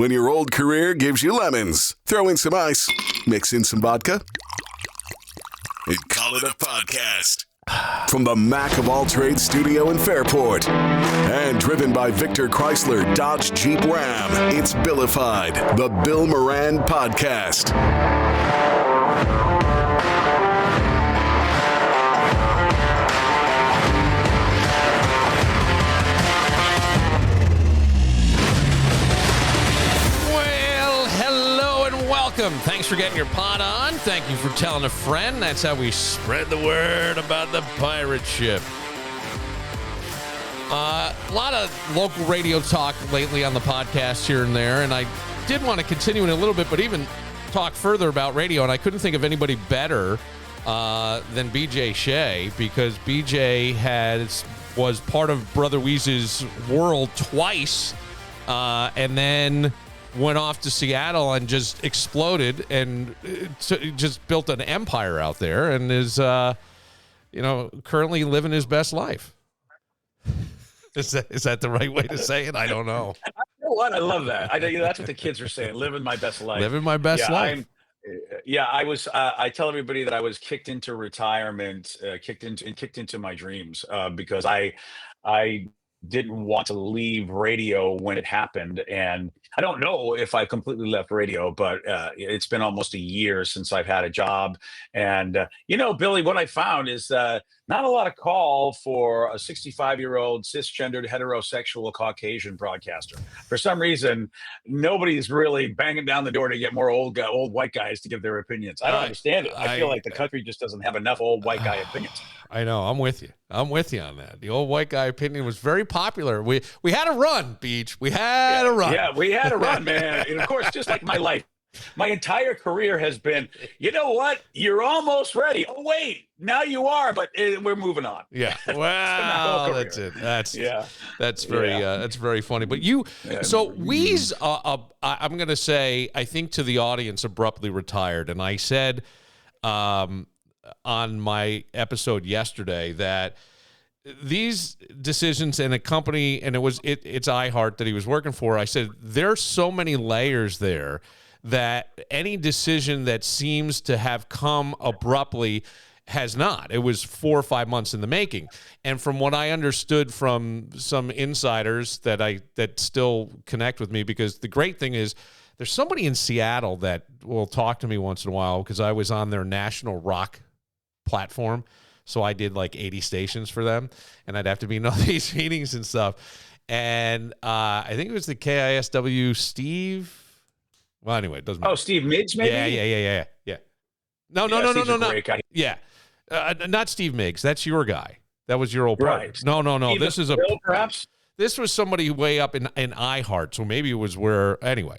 When your old career gives you lemons, throw in some ice, mix in some vodka, and call it a podcast. From the Mac of All Trades studio in Fairport and driven by Victor Chrysler Dodge Jeep Ram, it's Billified, the Bill Moran Podcast. Welcome. Thanks for getting your pot on. Thank you for telling a friend. That's how we spread the word about the pirate ship. A lot of local radio talk lately on the podcast here and there, and I did want to continue in a little bit, but even talk further about radio, and I couldn't think of anybody better than BJ Shea, because BJ was part of Brother Wease's world twice, and then went off to Seattle and just exploded and just built an empire out there, and is, currently living his best life. Is that the right way to say it? I don't know. You know what? I love that. That's what the kids are saying. Living my best life. Living my best life. I tell everybody that I was kicked into retirement, kicked into my dreams, because I didn't want to leave radio when it happened. And I don't know if I completely left radio, but it's been almost a year since I've had a job. And, Billy, what I found is not a lot of call for a 65-year-old cisgendered heterosexual Caucasian broadcaster. For some reason, nobody's really banging down the door to get more old white guys to give their opinions. I don't understand it. I feel like the country just doesn't have enough old white guy opinions. I know. I'm with you on that. The old white guy opinion was very popular. We had a run, Beach. We had a run. Yeah, we had a run, man. And of course, just like my life, my entire career has been, you know what? You're almost ready. Oh, wait. Now you are, but we're moving on. Yeah. Wow. That's it. That's very funny. But so Wease, I'm going to say, I think to the audience, abruptly retired. And I said on my episode yesterday that these decisions in a company, and it's iHeart that he was working for, I said, there's so many layers there that any decision that seems to have come abruptly has not. It was 4 or 5 months in the making. And from what I understood from some insiders that still connect with me, because the great thing is there's somebody in Seattle that will talk to me once in a while, because I was on their national rock platform. So I did like 80 stations for them, and I'd have to be in all these meetings and stuff. And I think it was the KISW Steve. Well, anyway, it doesn't matter. Oh, Steve Miggs, maybe? Yeah. No. Yeah. Not Steve Miggs. That's your guy. That was your old partner. Right. No. This is perhaps? This was somebody way up in iHeart, so maybe it was where, anyway.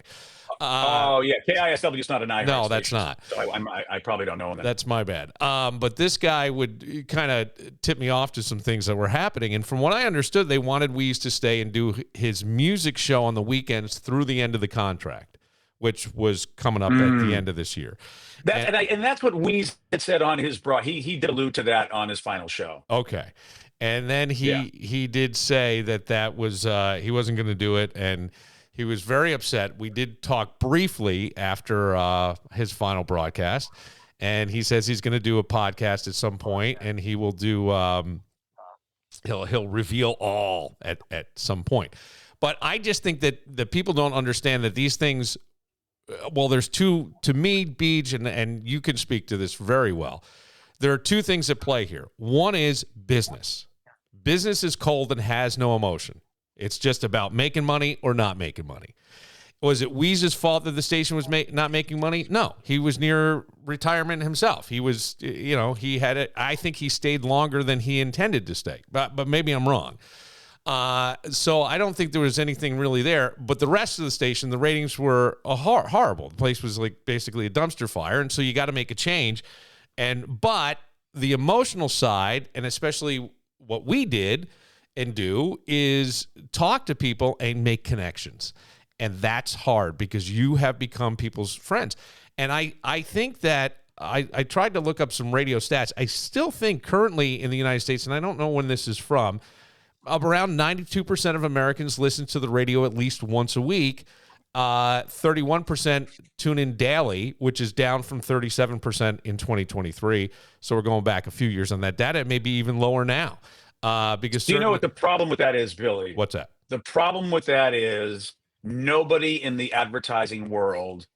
KISW is not an iHeart No, station, that's not. So I probably don't know that. That's my bad. But this guy would kind of tip me off to some things that were happening. And from what I understood, they wanted Wease to stay and do his music show on the weekends through the end of the contract, which was coming up at the end of this year. And that's what Wease had said on his he did allude to that on his final show. Okay. And then he did say that was he wasn't going to do it, and he was very upset. We did talk briefly after his final broadcast, and he says he's going to do a podcast at some point, and he will do he'll reveal all at some point. But I just think that the people don't understand that these things. Well, there's two, to me, Beach, and you can speak to this very well. There are two things at play here. One is business. Business is cold and has no emotion. It's just about making money or not making money. Was it Wease's fault that the station was not making money? No, he was near retirement himself. He was, he had it. I think he stayed longer than he intended to stay, but maybe I'm wrong. So I don't think there was anything really there, but the rest of the station, the ratings were horrible. The place was like basically a dumpster fire. And so you got to make a change. But the emotional side, and especially what we did and do, is talk to people and make connections. And that's hard because you have become people's friends. And I think that I tried to look up some radio stats. I still think currently in the United States, and I don't know when this is from, around 92% of Americans listen to the radio at least once a week. 31% tune in daily, which is down from 37% in 2023. So we're going back a few years on that data. It may be even lower now. Because Do you know what the problem with that is, Billy? What's that? The problem with that is nobody in the advertising world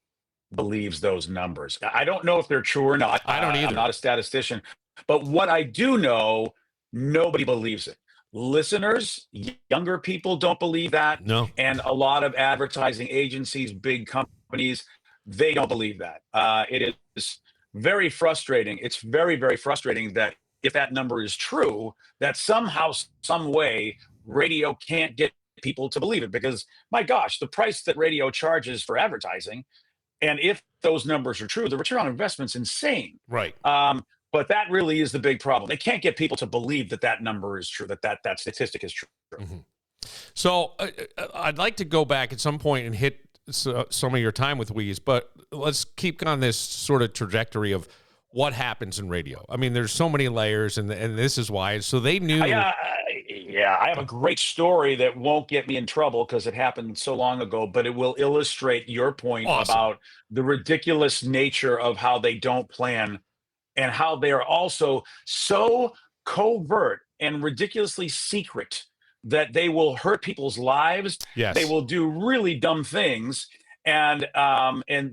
believes those numbers. I don't know if they're true or not. I don't either. I'm not a statistician, but what I do know, nobody believes it. Listeners, younger people don't believe that. No. And a lot of advertising agencies, big companies, they don't believe that. It is very frustrating. It's very, very frustrating that if that number is true, that somehow, some way, radio can't get people to believe it. Because my gosh, the price that radio charges for advertising, and if those numbers are true, the return on investment's insane. Right. But that really is the big problem. They can't get people to believe that that number is true, that statistic is true. Mm-hmm. So I'd like to go back at some point and hit some of your time with Wease, but let's keep on this sort of trajectory of what happens in radio. I mean, there's so many layers, and this is why. So they knew. Yeah, I have a great story that won't get me in trouble because it happened so long ago, but it will illustrate your point about the ridiculous nature of how they don't plan and how they are also so covert and ridiculously secret that they will hurt people's lives. Yes. They will do really dumb things. And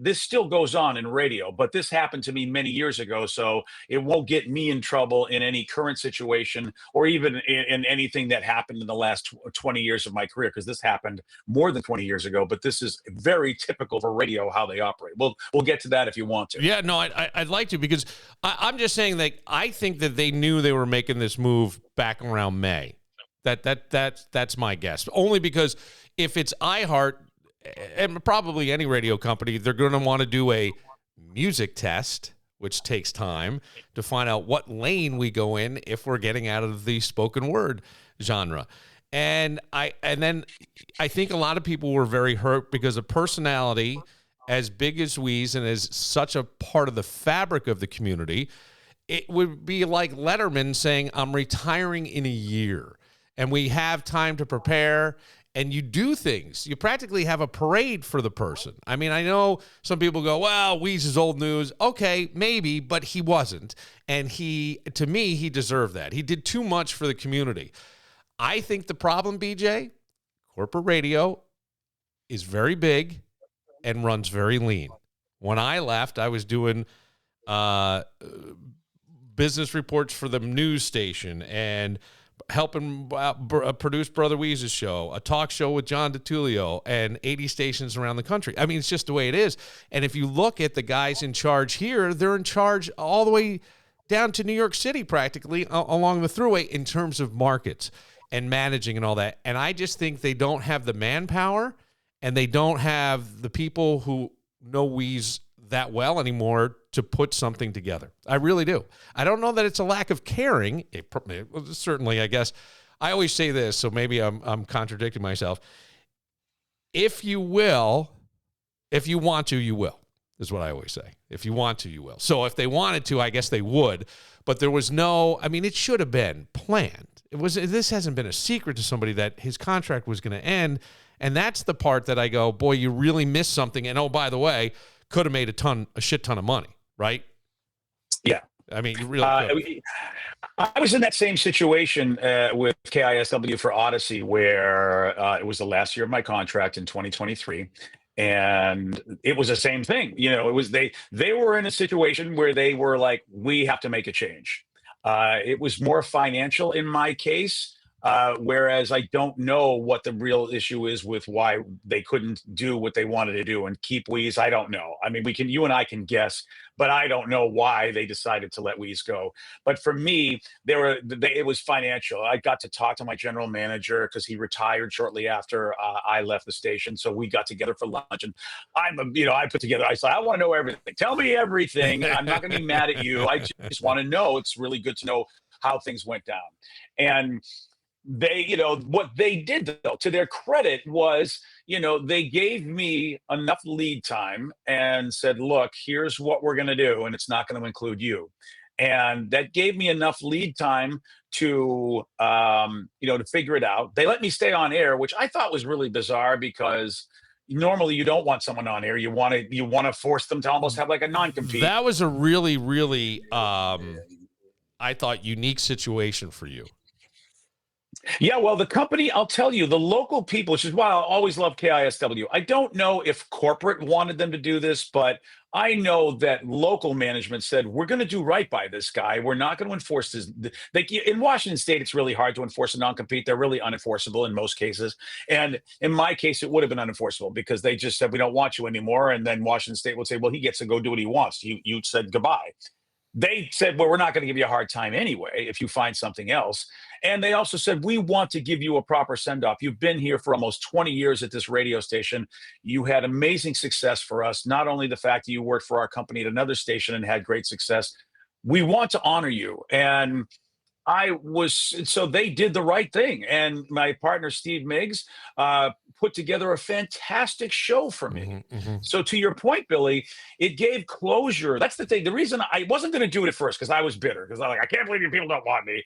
this still goes on in radio, but this happened to me many years ago, so it won't get me in trouble in any current situation or even in anything that happened in the last 20 years of my career, because this happened more than 20 years ago. But this is very typical for radio, how they operate. We'll get to that if you want to. Yeah, no, I'd like to, because I'm just saying that I think that they knew they were making this move back around May. That's my guess. Only because if it's iHeart, and probably any radio company, they're going to want to do a music test, which takes time to find out what lane we go in if we're getting out of the spoken word genre. And then I think a lot of people were very hurt because a personality as big as Wease and as such a part of the fabric of the community, it would be like Letterman saying, I'm retiring in a year, and we have time to prepare. And you do things. You practically have a parade for the person. I mean, I know some people go, well, Wease is old news. Okay, maybe, but he wasn't. And to me, he deserved that. He did too much for the community. I think the problem, BJ, corporate radio is very big and runs very lean. When I left, I was doing business reports for the news station and helping produce Brother Wease's show, a talk show with John DiTullio, and 80 stations around the country. I mean, it's just the way it is. And if you look at the guys in charge here, they're in charge all the way down to New York City, practically along the thruway, in terms of markets and managing and all that. And I just think they don't have the manpower, and they don't have the people who know Wease that well anymore to put something together. I really do. I don't know that it's a lack of caring. Certainly, I guess. I always say this, so maybe I'm contradicting myself. If you want to, you will, is what I always say. If you want to, you will. So if they wanted to, I guess they would. But there was it should have been planned. This hasn't been a secret to somebody that his contract was going to end. And that's the part that I go, boy, you really missed something. And oh, by the way, could have made a shit ton of money, right? Yeah. I mean, you really could. I was in that same situation with KISW for Odyssey, where it was the last year of my contract in 2023. And it was the same thing. It was they were in a situation where they were like, we have to make a change. It was more financial in my case. Whereas I don't know what the real issue is with why they couldn't do what they wanted to do and keep Wease. I don't know. I mean, you and I can guess, but I don't know why they decided to let Wease go. But for me, it was financial. I got to talk to my general manager because he retired shortly after I left the station. So we got together for lunch, and I said, I want to know everything. Tell me everything. I'm not going to be mad at you. I just want to know. It's really good to know how things went down. And they, what they did, though, to their credit, was, they gave me enough lead time and said, look, here's what we're going to do, and it's not going to include you. And that gave me enough lead time to, to figure it out. They let me stay on air, which I thought was really bizarre because, normally you don't want someone on here. You want to force them to almost have like a non-compete. That was a really, really, I thought, unique situation for you. Yeah, well, the company, I'll tell you, the local people, which is why I'll always love KISW. I don't know if corporate wanted them to do this, but I know that local management said, we're going to do right by this guy. We're not going to enforce this. Like in Washington State, it's really hard to enforce a non-compete. They're really unenforceable in most cases. And in my case, it would have been unenforceable because they just said, we don't want you anymore. And then Washington State would say, well, he gets to go do what he wants. You said goodbye. They said, well, we're not going to give you a hard time anyway if you find something else. And they also said, we want to give you a proper send-off. You've been here for almost 20 years at this radio station. You had amazing success for us. Not only the fact that you worked for our company at another station and had great success, we want to honor you. And so they did the right thing. And my partner, Steve Miggs, put together a fantastic show for me. So to your point, Billy, it gave closure. That's the thing. The reason I wasn't going to do it at first, because I was bitter, because I'm like, I can't believe you people don't want me.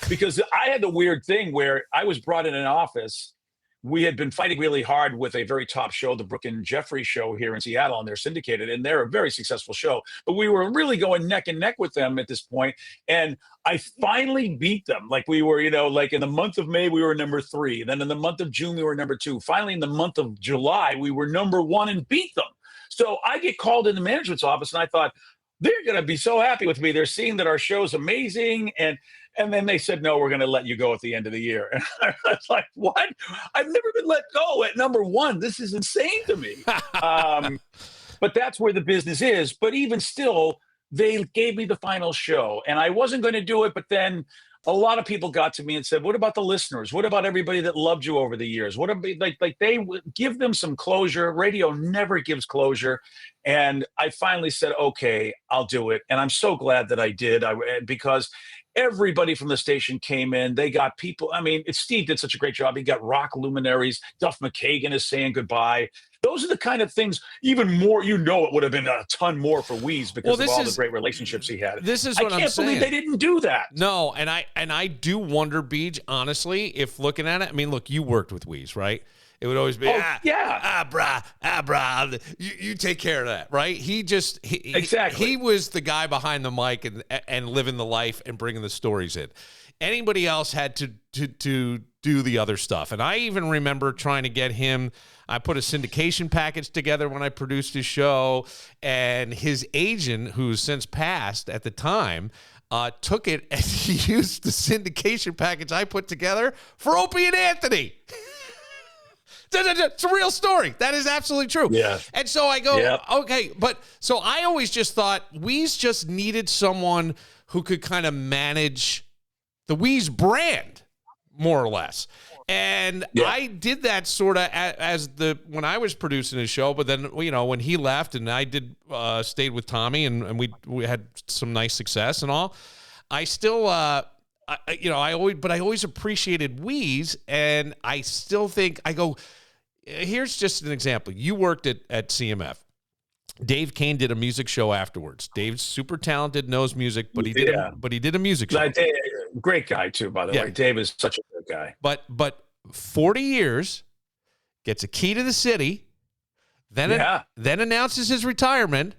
Because I had the weird thing where I was brought in an office. We had been fighting really hard with a very top show, the Brooke and Jeffrey show here in Seattle, and they're syndicated, and they're a very successful show. But we were really going neck and neck with them at this point, and I finally beat them. Like we were, like in the month of May, we were number 3. Then in the month of June, we were number 2. Finally, in the month of July, we were number 1 and beat them. So I get called in the management's office, and I thought, they're going to be so happy with me. They're seeing that our show's amazing, and then they said, no, we're going to let you go at the end of the year. And I was like, what? I've never been let go at number 1. This is insane to me. But that's where the business is. But even still, they gave me the final show. And I wasn't going to do it. But then a lot of people got to me and said, what about the listeners? What about everybody that loved you over the years? What about, like they would give them some closure. Radio never gives closure. And I finally said, okay, I'll do it. And I'm so glad that I did, because everybody from the station came in. They got people. I mean, Steve did such a great job. He got rock luminaries. Duff McKagan is saying goodbye. Those are the kind of things, even more, it would have been a ton more for Wease because of all the great relationships he had. This is what I'm saying. I can't believe they didn't do that. No, and I do wonder, Beej, honestly, if looking at it, I mean, look, you worked with Wease, right? It would always be, brah, you take care of that, right? Exactly. He was the guy behind the mic and living the life and bringing the stories in. Anybody else had to do the other stuff. And I even remember trying to get him, I put a syndication package together when I produced his show, and his agent, who's since passed at the time, took it and he used the syndication package I put together for Opie and Anthony. It's a real story. That is absolutely true. Yeah. And so I go, okay, but so I always just thought Wease just needed someone who could kind of manage the Wease brand, more or less. And I did that sort of when I was producing his show, but then, when he left and I stayed with Tommy and we had some nice success and all, I still, I always appreciated Wease, and I still think, here's just an example. You worked at CMF. Dave Kane did a music show afterwards. Dave's super talented, knows music, but he did a music show. Great guy too, by the way. Dave is such a good guy. But 40 years, gets a key to the city, then announces his retirement.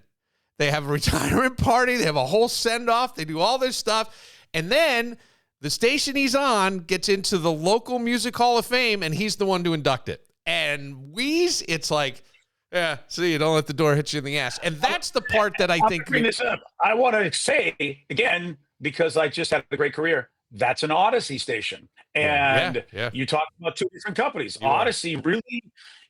They have a retirement party. They have a whole send-off. They do all this stuff. And then the station he's on gets into the local Music Hall of Fame, and he's the one to induct it. And Wease, it's like, see, don't let the door hit you in the ass. And that's the part that I think. Bring this up. I want to say again, because I just had a great career, that's an Odyssey station. And you talk about two different companies. Odyssey really,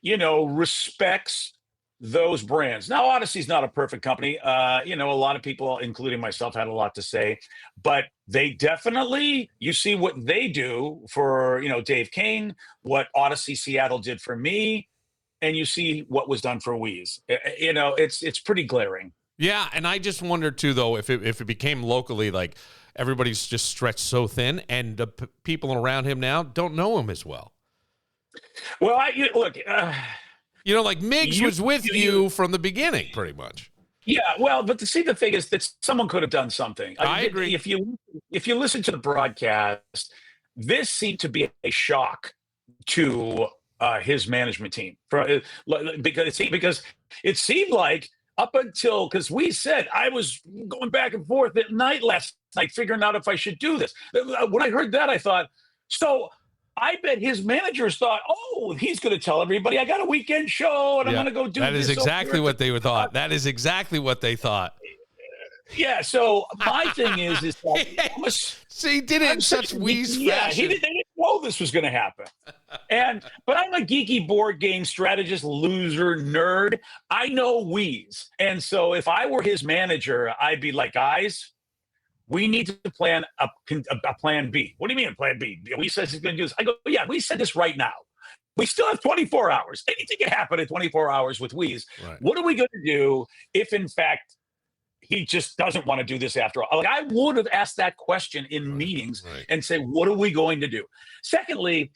respects those brands. Now, Odyssey's not a perfect company. A lot of people, including myself, had a lot to say, but they definitely, you see what they do for, Dave Kane, what Odyssey Seattle did for me, and you see what was done for Wease. It's pretty glaring. Yeah, and I just wonder too, though, if it became locally, like everybody's just stretched so thin, and the people around him now don't know him as well. Well, look. Like Miggs was with you from the beginning, pretty much. Yeah, well, but the thing is that someone could have done something. I agree. If you listen to the broadcast, this seemed to be a shock to his management team because it seemed like up until because we said I was going back and forth at night last night figuring out if I should do this. When I heard that, I thought, so I bet his managers thought, oh, he's going to tell everybody I got a weekend show and I'm going to go do this. That is exactly what they thought. That is exactly what they thought. Yeah. So my thing is that see, he did it in such Wease fashion. They didn't know this was going to happen. But I'm a geeky board game strategist, loser, nerd. I know Wease. And so if I were his manager, I'd be like, guys, we need to plan a plan B. What do you mean a plan B? Wease says he's going to do this. I go, yeah, we said this right now. We still have 24 hours. Anything can happen in 24 hours with Wease. Right. What are we going to do if, in fact, he just doesn't want to do this after all? Like, I would have asked that question in meetings and say, what are we going to do? Secondly,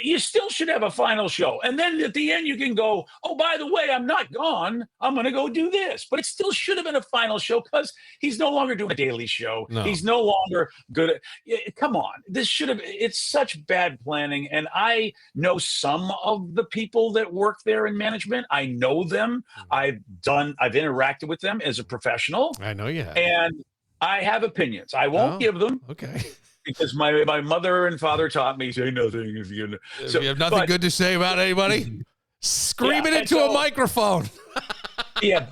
you still should have a final show. And then at the end, you can go, oh, by the way, I'm not gone. I'm going to go do this. But it still should have been a final show because he's no longer doing a daily show. No. He's no longer good. Come on. This should have, it's such bad planning. And I know some of the people that work there in management. I know them. I've interacted with them as a professional. I know you have. And I have opinions. I won't give them. Okay. Because my mother and father taught me, say nothing if you have nothing good to say about anybody, scream it into a microphone. Yeah,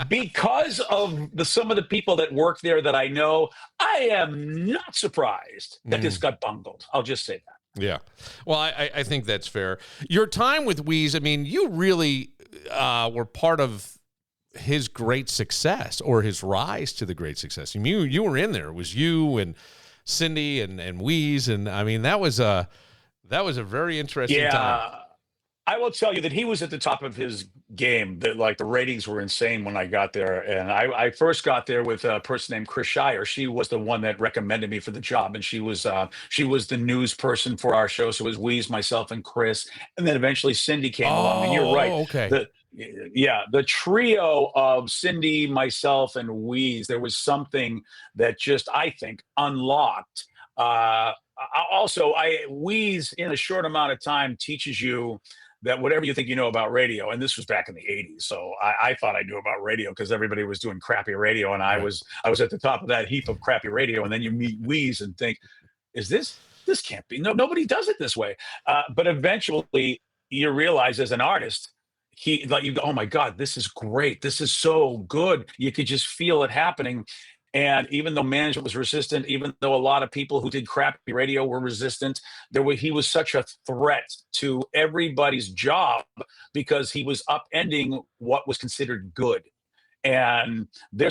because of some of the people that work there that I know, I am not surprised that this got bungled. I'll just say that. Yeah. Well, I think that's fair. Your time with Wease, I mean, you really were part of his great success or his rise to the great success. I mean, you were in there. It was you and Cindy and Wease, and I mean that was a very interesting time. I will tell you that he was at the top of his game. That like the ratings were insane when I got there, and I first got there with a person named Chris Shire. She was the one that recommended me for the job, and she was the news person for our show. So it was Wease, myself, and Chris, and then eventually Cindy came along. And you're right. Okay. The trio of Cindy, myself, and Wease, there was something that just, I think, unlocked. Wease, in a short amount of time, teaches you that whatever you think you know about radio, and this was back in the 80s, so I thought I knew about radio because everybody was doing crappy radio, and I was at the top of that heap of crappy radio, and then you meet Wease and think, this can't be, nobody does it this way. But eventually you realize as an artist, you go, oh my God, this is great. This is so good. You could just feel it happening. And even though management was resistant, even though a lot of people who did crappy radio were resistant, he was such a threat to everybody's job because he was upending what was considered good. And there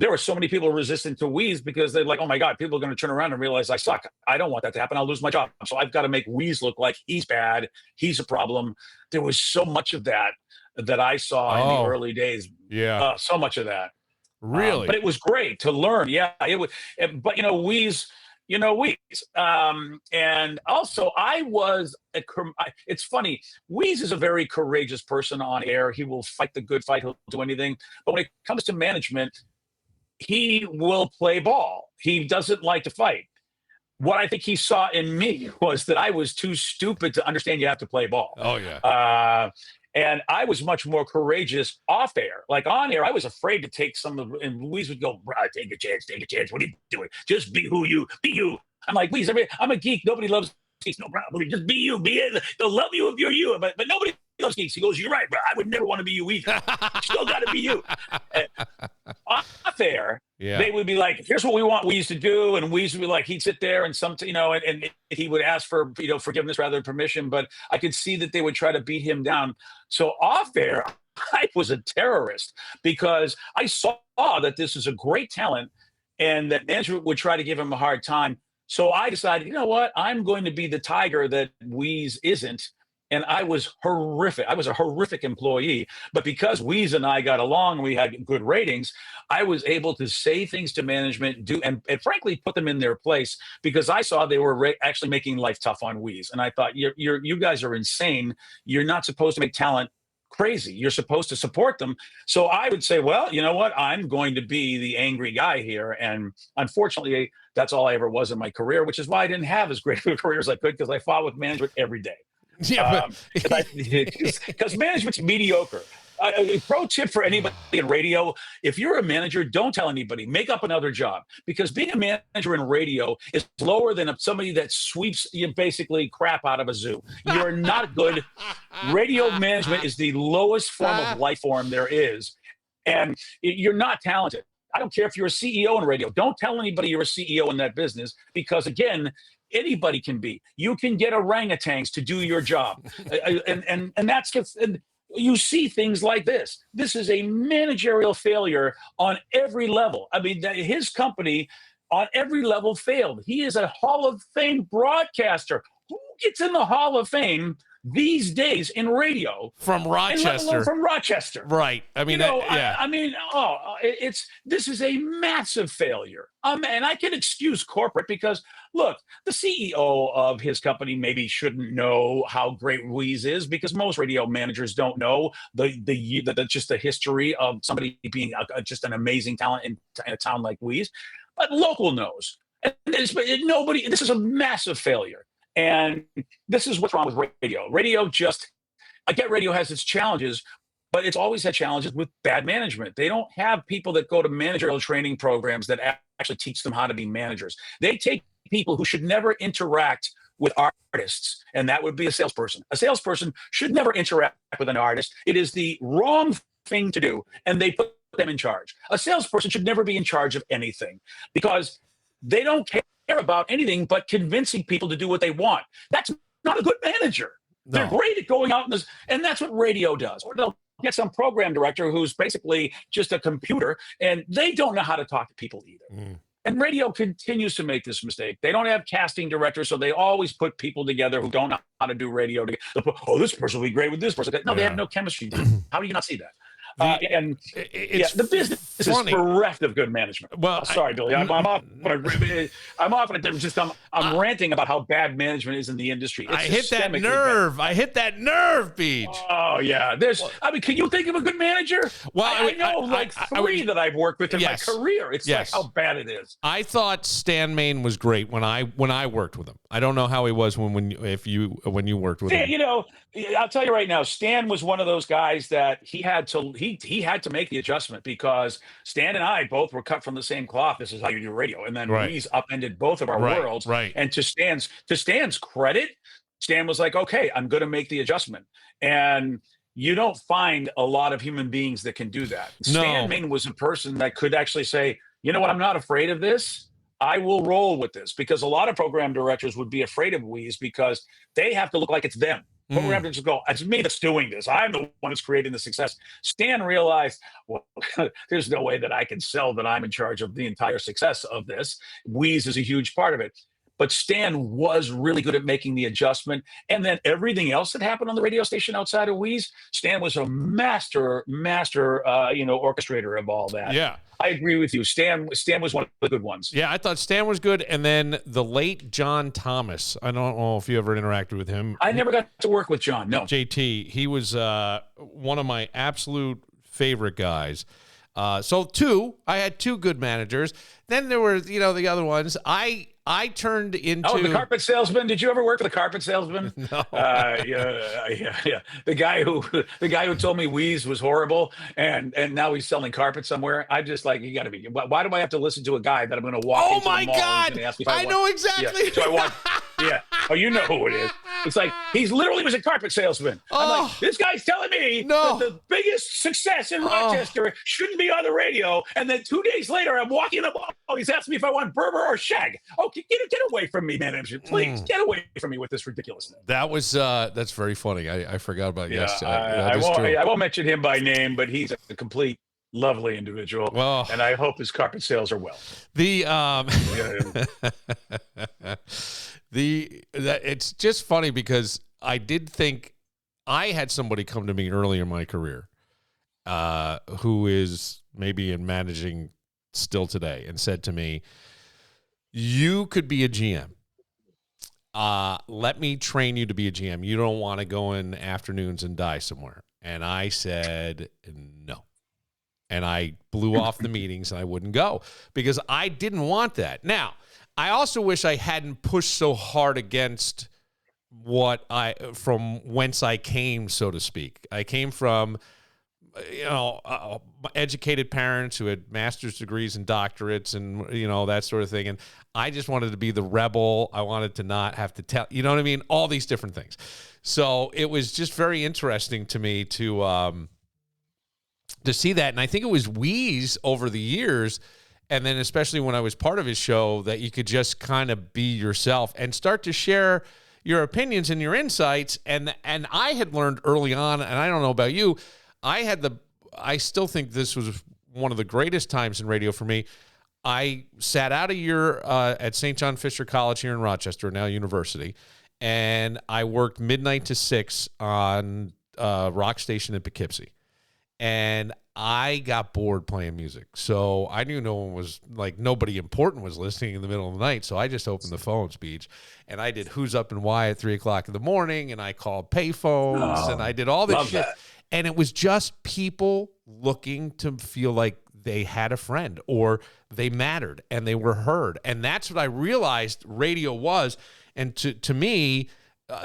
were so many people resistant to Wease because they're like, oh my God, people are going to turn around and realize I suck. I don't want that to happen. I'll lose my job. So I've got to make Wease look like he's bad. He's a problem. There was so much of that I saw in the early days. Yeah. So much of that. Really? But it was great to learn. Yeah, it was. But Wease, and also it's funny. Wease is a very courageous person on air. He will fight the good fight. He'll do anything. But when it comes to management, he will play ball. He doesn't like to fight. What I think he saw in me was that I was too stupid to understand you have to play ball. Oh yeah. And I was much more courageous off air. Like on air, I was afraid to take and Wease would go, take a chance. What are you doing? Just be you. I'm like, Wease, I'm a geek. Nobody loves geeks. No problem. Just be you. Be it. They'll love you if you're you. But nobody loves geeks. He goes, you're right, bro. I would never want to be you either. Still got to be you. Off air, they would be like, here's what we want Wease to do. And Wease would be like, he'd sit there and and he would ask for, forgiveness rather than permission. But I could see that they would try to beat him down. So off air, I was a terrorist because I saw that this is a great talent and that management would try to give him a hard time. So I decided, you know what? I'm going to be the tiger that Wease isn't. And I was horrific. I was a horrific employee. But because Wease and I got along, we had good ratings, I was able to say things to management, and frankly, put them in their place because I saw they were actually making life tough on Wease. And I thought, you guys are insane. You're not supposed to make talent crazy. You're supposed to support them. So I would say, well, you know what? I'm going to be the angry guy here. And unfortunately, that's all I ever was in my career, which is why I didn't have as great of a career as I could because I fought with management every day. Yeah, Because management's mediocre. A pro tip for anybody in radio: if you're a manager, don't tell anybody. Make up another job, because being a manager in radio is lower than somebody that sweeps you basically crap out of a zoo. You're not good. Radio management is the lowest form of life form there is, and you're not talented. I don't care if you're a CEO in radio. Don't tell anybody you're a CEO in that business, because again, anybody can be. You can get orangutans to do your job, and that's just. And you see things like this. This is a managerial failure on every level. I mean, his company on every level failed. He is a Hall of Fame broadcaster. Who gets in the Hall of Fame these days in radio from Rochester? From Rochester, right? I mean, this is a massive failure. And I can excuse corporate, because look, the CEO of his company maybe shouldn't know how great Wease is, because most radio managers don't know just the history of somebody being just an amazing talent in a town like Wease, but local knows. And nobody. This is a massive failure. And this is what's wrong with radio. I get radio has its challenges, but it's always had challenges with bad management. They don't have people that go to managerial training programs that actually teach them how to be managers. They take people who should never interact with artists, and that would be a salesperson. A salesperson should never interact with an artist. It is the wrong thing to do, and they put them in charge. A salesperson should never be in charge of anything, because they don't care about anything but convincing people to do what they want. That's not a good manager. No. They're great at going out and that's what radio does. Or they'll get some program director who's basically just a computer, and they don't know how to talk to people either. And radio continues to make this mistake. They don't have casting directors, so they always put people together who don't know how to do radio. This person will be great with this person. No, they have no chemistry. How do you not see that? The business is bereft of good management. Well, sorry, Billy. I'm ranting about how bad management is in the industry. I hit that nerve, BJ. Oh yeah. Can you think of a good manager? Well, I know three that I've worked with in my career. It's like how bad it is. I thought Stan Main was great when I worked with him. I don't know how he was when you worked with him. I'll tell you right now, Stan was one of those guys that he had to make the adjustment, because Stan and I both were cut from the same cloth. This is how you do radio. And then Wease upended both of our worlds. Right. And to Stan's credit, Stan was like, okay, I'm going to make the adjustment. And you don't find a lot of human beings that can do that. No. Stan Main was a person that could actually say, you know what, I'm not afraid of this. I will roll with this, because a lot of program directors would be afraid of Wease because they have to look like it's them. Program directors go, it's me that's doing this. I'm the one that's creating the success. Stan realized, well, there's no way that I can sell that I'm in charge of the entire success of this. Wease is a huge part of it. But Stan was really good at making the adjustment. And then everything else that happened on the radio station outside of Wease, Stan was a master orchestrator of all that. Yeah. I agree with you. Stan was one of the good ones. Yeah, I thought Stan was good. And then the late John Thomas. I don't know if you ever interacted with him. I never got to work with John, no. JT, he was one of my absolute favorite guys. I had two good managers. Then there were, the other ones. I turned into the carpet salesman. Did you ever work with a carpet salesman? No. Yeah. The guy who told me Wease was horrible, and now he's selling carpet somewhere. I'm just like, you got to be. Why do I have to listen to a guy that I'm going to walk? Oh into my the mall God! And ask if I know exactly. Yeah. So I want. Yeah. Oh, you know who it is. It's like he's literally was a carpet salesman. I'm like, this guy's telling me that the biggest success in Rochester shouldn't be on the radio, and then 2 days later, I'm walking the mall. He's asking me if I want Berber or Shag. Okay, get away from me, manager. Please get away from me with this ridiculousness. That was that's very funny. I forgot about I won't mention him by name, but he's a complete lovely individual, and I hope his carpet sales are well. It's just funny because I did think I had somebody come to me early in my career who is maybe in managing still today and said to me, you could be a GM. Let me train you to be a GM. You don't want to go in afternoons and die somewhere. And I said, no. And I blew off the meetings and I wouldn't go because I didn't want that. Now, I also wish I hadn't pushed so hard against from whence I came, so to speak. I came from, educated parents who had master's degrees and doctorates and, that sort of thing. And I just wanted to be the rebel. I wanted to not have to tell, you know what I mean? All these different things. So it was just very interesting to me to see that. And I think it was Wease over the years, and then especially when I was part of his show, that you could just kind of be yourself and start to share your opinions and your insights. And I had learned early on, and I don't know about you, I still think this was one of the greatest times in radio for me. I sat out a year at St. John Fisher College here in Rochester, now university, and I worked midnight to 6 on rock station in Poughkeepsie. And I got bored playing music. So I knew nobody important was listening in the middle of the night. So I just opened the phone speech and I did Who's Up and Why at 3 o'clock in the morning. And I called payphones and I did all this shit. That. And it was just people looking to feel like they had a friend or they mattered and they were heard. And that's what I realized radio was. And to me,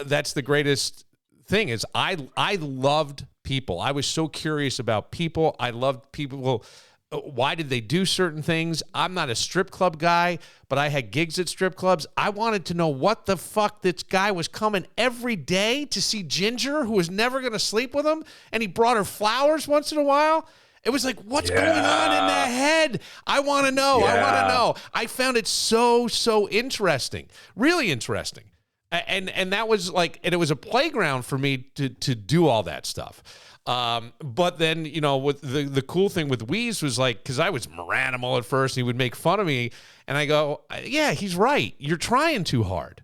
that's the greatest thing is I loved people. I was so curious about people. I loved people. Well, why did they do certain things? I'm not a strip club guy, but I had gigs at strip clubs. I wanted to know what the fuck this guy was coming every day to see Ginger, who was never going to sleep with him, and he brought her flowers once in a while. It was like, what's going on in that head? I want to know. I want to know. I found it so interesting, really interesting. And that was like, and it was a playground for me to do all that stuff. But then, with the cool thing with Wease was like, because I was Maranimal at first, he would make fun of me, and I go, yeah, he's right. You're trying too hard.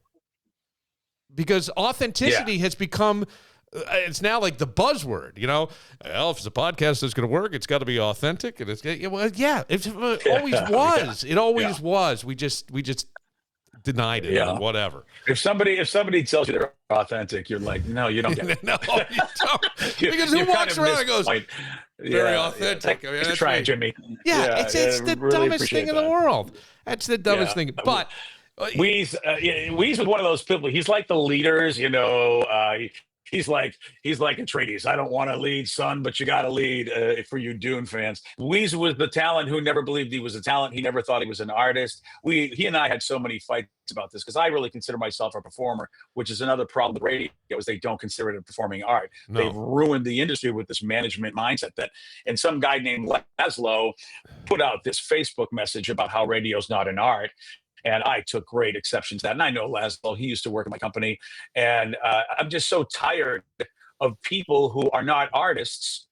Because authenticity has become, it's now like the buzzword, Well, if it's a podcast that's going to work, it's got to be authentic. And it always was. It always was. We just denied it or whatever. If somebody tells you they're authentic, you're like, no, you don't get it. No, you don't. Because who walks around and goes, very authentic? I mean, that's right, Jimmy. It's the really dumbest thing in the world. That's the dumbest thing. But Wease was one of those people. He's like the leaders, He's like Atreides. I don't want to lead, son, but you got to lead for you Dune fans. Wease was the talent who never believed he was a talent. He never thought he was an artist. He and I had so many fights about this because I really consider myself a performer, which is another problem with radio is they don't consider it a performing art. No. They've ruined the industry with this management mindset and some guy named Laszlo put out this Facebook message about how radio's not an art. And I took great exception to that. And I know Laszlo, he used to work in my company. And I'm just so tired of people who are not artists.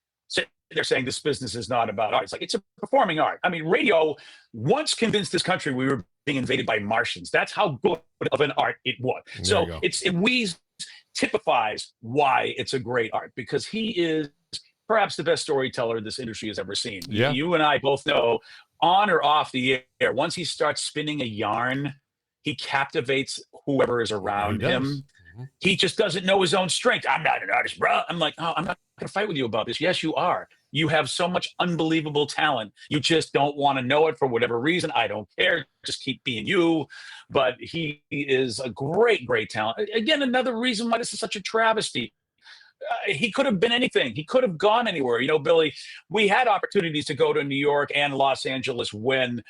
They're saying this business is not about art. It's like, it's a performing art. I mean, radio once convinced this country we were being invaded by Martians. That's how good of an art it was. So Wease typifies why it's a great art, because he is perhaps the best storyteller this industry has ever seen. Yeah. You and I both know, on or off the air, once he starts spinning a yarn, he captivates whoever is around him. Mm-hmm. He just doesn't know his own strength. I'm not an artist, bro. I'm like, I'm not going to fight with you about this. Yes, you are. You have so much unbelievable talent. You just don't want to know it for whatever reason. I don't care. Just keep being you. But he is a great, great talent. Again, another reason why this is such a travesty. He could have been anything. He could have gone anywhere. Billy, we had opportunities to go to New York and Los Angeles when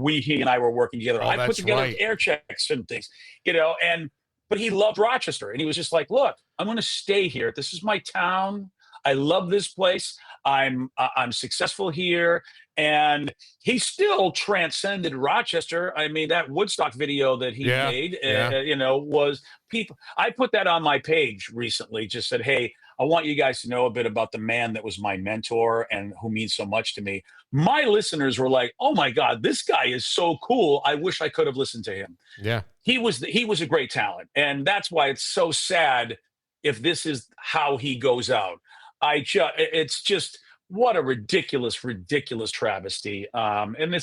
he and I were working together. I put together air checks and things, but he loved Rochester. And he was just like, look, I'm going to stay here. This is my town. I love this place. I'm successful here. And he still transcended Rochester. I mean, that Woodstock video that he made, was people. I put that on my page recently, just said, hey, I want you guys to know a bit about the man that was my mentor and who means so much to me. My listeners were like, oh my God, this guy is so cool. I wish I could have listened to him. Yeah. He was a great talent. And that's why it's so sad if this is how he goes out. It's just, what a ridiculous travesty. And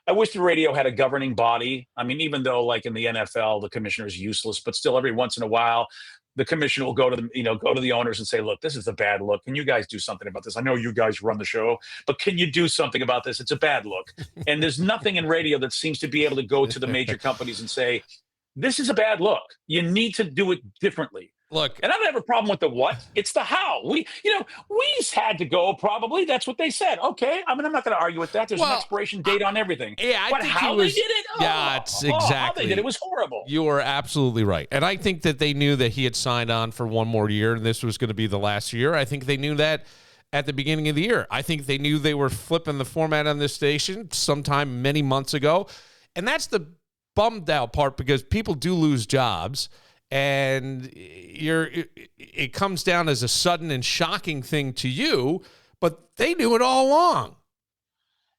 I wish the radio had a governing body. I mean, even though like in the NFL, the commissioner is useless, but still every once in a while, the commissioner will go to the owners and say, look, this is a bad look. Can you guys do something about this? I know you guys run the show, but can you do something about this? It's a bad look. And there's nothing in radio that seems to be able to go to the major companies and say, this is a bad look. You need to do it differently. Look, and I don't have a problem with the what. It's the how. We's had to go. Probably that's what they said. Okay, I mean, I'm not going to argue with that. There's an expiration date on everything. Yeah, I but think how they did it? It's exactly. How they did it was horrible. You are absolutely right, and I think that they knew that he had signed on for one more year, and this was going to be the last year. I think they knew that at the beginning of the year. I think they knew they were flipping the format on this station sometime many months ago, and that's the bummed out part because people do lose jobs. And it comes down as a sudden and shocking thing to you, but they knew it all along.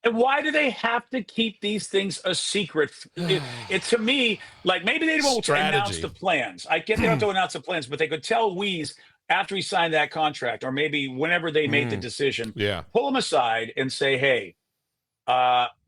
And why do they have to keep these things a secret? It to me, like maybe they don't announce the plans. I get they don't have to announce the plans, but they could tell Wease after he signed that contract, or maybe whenever they made the decision, pull him aside and say, hey,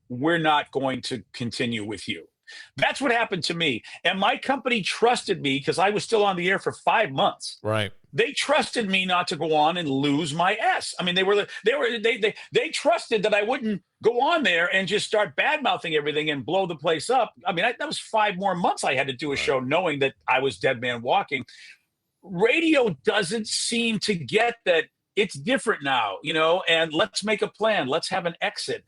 we're not going to continue with you. That's what happened to me. And my company trusted me because I was still on the air for 5 months. Right. They trusted me not to go on and lose my S. I mean, they trusted that I wouldn't go on there and just start bad-mouthing everything and blow the place up. I mean, that was 5 more months I had to do a show knowing that I was dead man walking. Radio doesn't seem to get that it's different now, and let's make a plan. Let's have an exit.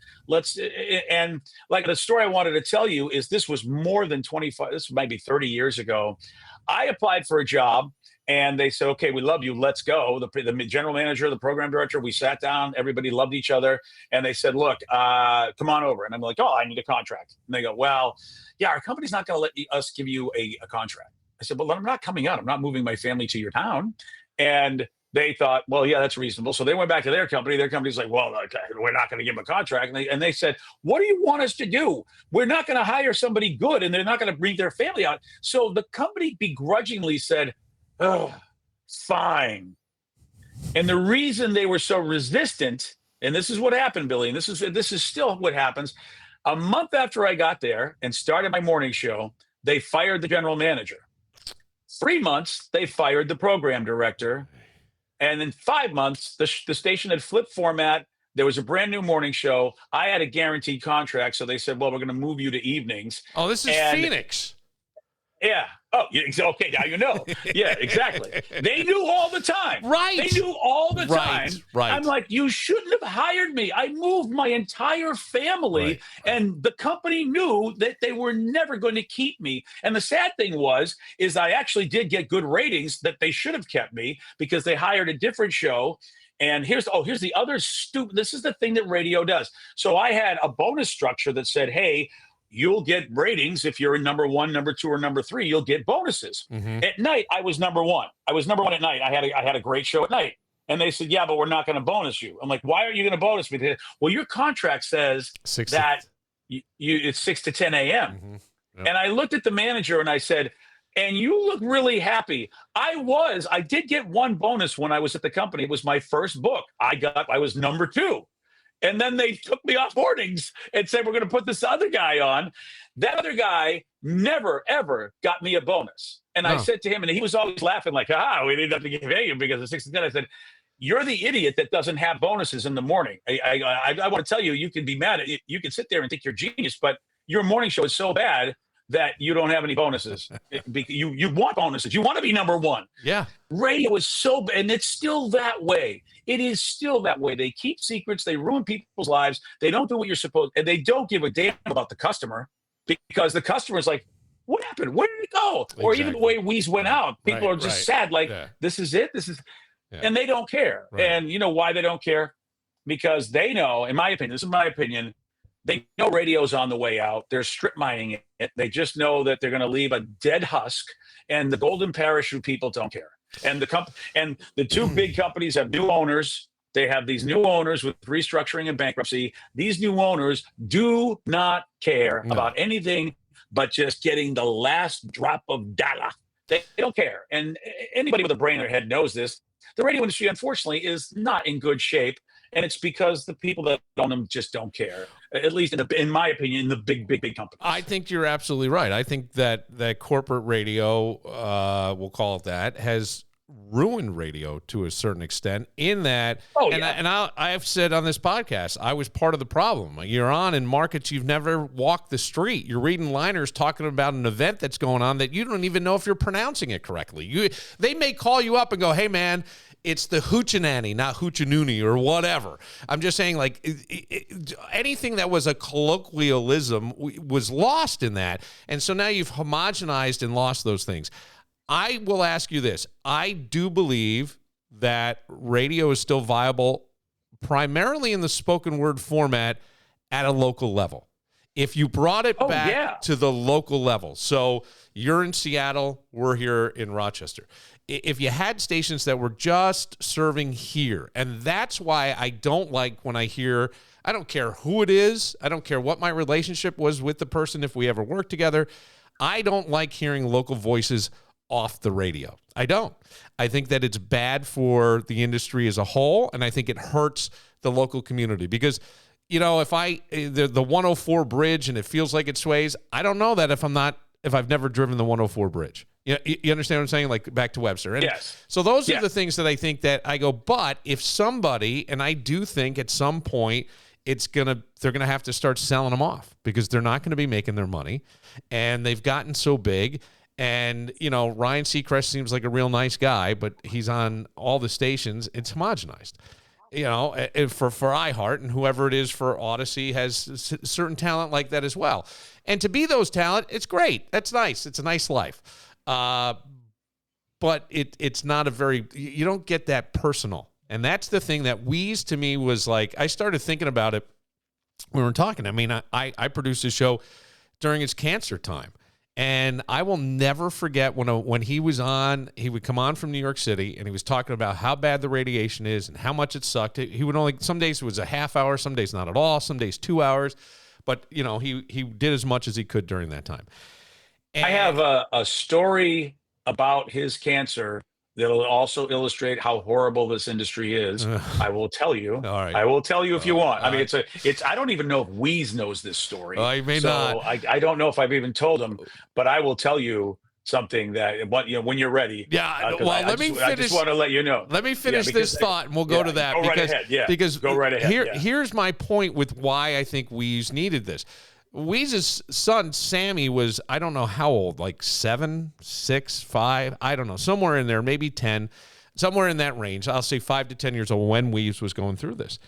And like the story I wanted to tell you is this was more than 25, this might be 30 years ago. I applied for a job and they said, okay, we love you. Let's go. The general manager, the program director, we sat down, everybody loved each other. And they said, look, come on over. And I'm like, oh, I need a contract. And they go, well, yeah, our company's not going to let us give you a contract. I said, well, I'm not coming out. I'm not moving my family to your town. And they thought, well, yeah, that's reasonable. So they went back to their company. Their company's like, well, okay, we're not going to give them a contract. And they said, what do you want us to do? We're not going to hire somebody good, and they're not going to bring their family out. So the company begrudgingly said, oh, fine. And the reason they were so resistant, and this is what happened, Billy, and this is still what happens. A month after I got there and started my morning show, they fired the general manager. 3 months, they fired the program director. And in 5 months, the station had flipped format. There was a brand new morning show. I had a guaranteed contract. So they said, well, we're going to move you to evenings. Oh, this is Phoenix. Yeah. Oh, okay. Now you know. Yeah, exactly. They knew all the time. Right. They knew all the time. Right. I'm like, you shouldn't have hired me. I moved my entire family, and the company knew that they were never going to keep me. And the sad thing is I actually did get good ratings that they should have kept me because they hired a different show. And here's the other this is the thing that radio does. So I had a bonus structure that said, hey, you'll get ratings if you're in number 1, number 2, or number 3. You'll get bonuses. Mm-hmm. At night, I was number 1. I was number 1 at night. I had a great show at night. And they said, yeah, but we're not going to bonus you. I'm like, why are you going to bonus me? They said, well, your contract says that it's 6 to 10 a.m. Mm-hmm. Yep. And I looked at the manager and I said, and you look really happy. I did get one bonus when I was at the company. It was my first book. I was number 2. And then they took me off mornings and said, we're going to put this other guy on. That other guy never, ever got me a bonus. And I said to him, and he was always laughing like, we didn't have to give you because of 6 to 10. I said, you're the idiot that doesn't have bonuses in the morning. I want to tell you, you can be mad at it. You can sit there and think you're genius, but your morning show is so bad that you don't have any bonuses. You want bonuses. You want to be number 1. Yeah. Radio is so, and it's still that way. It is still that way. They keep secrets. They ruin people's lives. They don't do what you're supposed, and they don't give a damn about the customer because the customer is like, what happened? Where did it go? Exactly. Or even the way Wease went out. People are just sad. Like, this is it. And they don't care. Right. And you know why they don't care? Because they know, in my opinion, this is my opinion, they know radio's on the way out. They're strip mining it. They just know that they're going to leave a dead husk, and the golden parachute people don't care. And the two big companies have new owners. They have these new owners with restructuring and bankruptcy. These new owners do not care about anything but just getting the last drop of dollar. They don't care. And anybody with a brain in their head knows this. The radio industry, unfortunately, is not in good shape. And it's because the people that own them just don't care, at least in my opinion, in the big companies. I think you're absolutely right. I think that corporate radio, we'll call it that, has ruined radio to a certain extent in that. Oh, and yeah. I've said on this podcast, I was part of the problem. You're on in markets you've never walked the street. You're reading liners talking about an event that's going on that you don't even know if you're pronouncing it correctly. They may call you up and go, hey, man, it's the hoochie-nanny, not hoochie-nooney or whatever. I'm just saying, like, anything that was a colloquialism was lost in that. And so now you've homogenized and lost those things. I will ask you this. I do believe that radio is still viable primarily in the spoken word format at a local level. If you brought it back to the local level. So you're in Seattle, we're here in Rochester. If you had stations that were just serving here, and that's why I don't like when I hear, I don't care who it is, I don't care what my relationship was with the person if we ever worked together, I don't like hearing local voices off the radio. I don't. I think that it's bad for the industry as a whole, and I think it hurts the local community because, you know, if the 104 bridge and it feels like it sways, I don't know that if I've never driven the 104 bridge. You understand what I'm saying? Like back to Webster. And yes. So those are the things that I think that I go, but if somebody, and I do think at some point they're going to have to start selling them off because they're not going to be making their money and they've gotten so big. And, you know, Ryan Seacrest seems like a real nice guy, but he's on all the stations. It's homogenized. You know, for iHeart and whoever it is for Odyssey has certain talent like that as well. And to be those talent, it's great. That's nice. It's a nice life. But it's not you don't get that personal. And that's the thing that Wease to me was like, I started thinking about it when we were talking. I mean, I produced a show during his cancer time. And I will never forget when he was on, he would come on from New York City and he was talking about how bad the radiation is and how much it sucked. He would only, some days it was a half hour, some days not at all, some days 2 hours. But, you know, he did as much as he could during that time. And I have a story about his cancer that'll also illustrate how horrible this industry is. I will tell you. All right. I will tell you if you want. I mean, it's. I don't even know if Wease knows this story. He may not. I don't know if I've even told him, but I will tell you something that when you're ready. Yeah. I just want to let you know. Let me finish this thought, and we'll go to that. Go right ahead. Yeah. Because go right ahead. Here's my point with why I think Wease needed this. Weeze's son, Sammy, was, I don't know how old, like 7, 6, 5, I don't know, somewhere in there, maybe 10, somewhere in that range. I'll say 5 to 10 years old when Wease was going through this.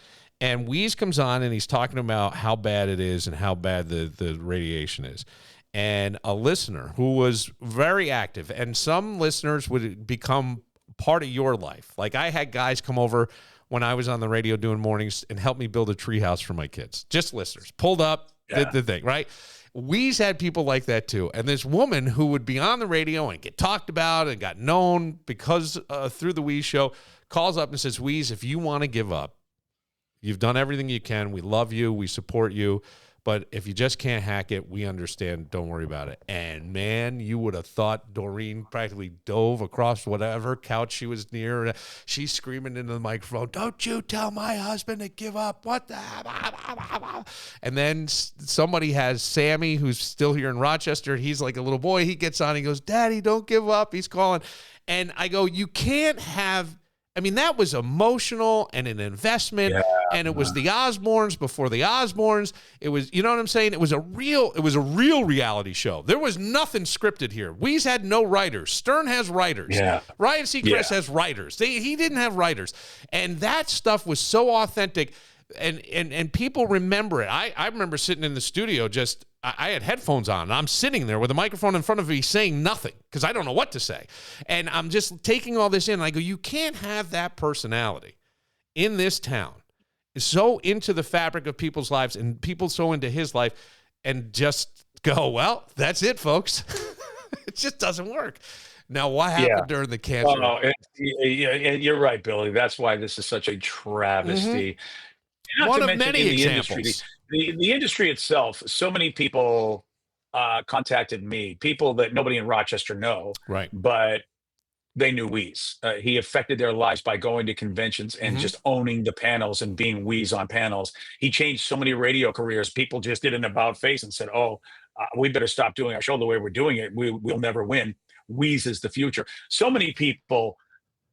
And Wease comes on and he's talking about how bad it is and how bad the radiation is. And a listener who was very active, and some listeners would become part of your life. Like I had guys come over when I was on the radio doing mornings and help me build a treehouse for my kids. Just listeners. Pulled up. Did the thing, right? Wease had people like that too. And this woman who would be on the radio and get talked about and got known because through the Wease show calls up and says, Wease, if you want to give up, you've done everything you can. We love you. We support you. But if you just can't hack it, we understand. Don't worry about it. And, man, you would have thought Doreen practically dove across whatever couch she was near. She's screaming into the microphone, don't you tell my husband to give up. What the? And then somebody has Sammy, who's still here in Rochester. He's like a little boy. He gets on. He goes, Daddy, don't give up. He's calling. And I go, you can't have – I mean, that was emotional and an investment, and it was the Osbournes before the Osbournes. It was, you know what I'm saying? It was a real reality show. There was nothing scripted here. Wease had no writers. Stern has writers. Yeah. Ryan Seacrest has writers. He didn't have writers, and that stuff was so authentic, and people remember it. I remember sitting in the studio I had headphones on, and I'm sitting there with a microphone in front of me saying nothing because I don't know what to say. And I'm just taking all this in, and I go, you can't have that personality in this town. It's so into the fabric of people's lives and people so into his life and just go, well, that's it, folks. It just doesn't work. Now, what happened during the cancer? Oh, no, you're right, Billy. That's why this is such a travesty. Mm-hmm. One of many examples. The industry itself, so many people contacted me, people that nobody in Rochester know, right? But they knew Wease. He affected their lives by going to conventions and just owning the panels and being Wease on panels. He changed so many radio careers. People just did an about face and said, oh, we better stop doing our show the way we're doing it. We'll never win. Wease is the future. So many people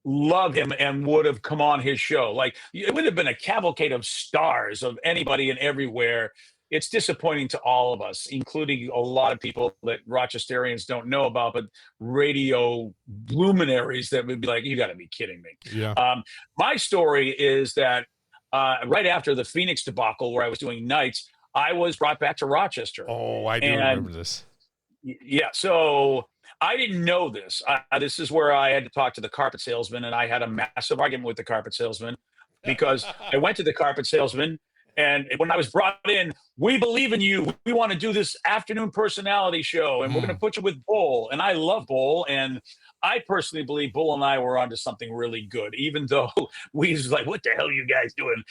love him and would have come on his show. Like, it would have been a cavalcade of stars of anybody and everywhere. It's disappointing to all of us, including a lot of people that Rochesterians don't know about, but radio luminaries that would be like, you got to be kidding me. Yeah. My story is that right after the Phoenix debacle, where I was doing nights, I was brought back to Rochester. Oh, I do remember this. Yeah. So I didn't know this. This is where I had to talk to the carpet salesman, and I had a massive argument with the carpet salesman because I went to the carpet salesman, and when I was brought in, we believe in you. We want to do this afternoon personality show, and we're going to put you with Bull. And I love Bull, and I personally believe Bull and I were onto something really good, even though we was like, what the hell are you guys doing?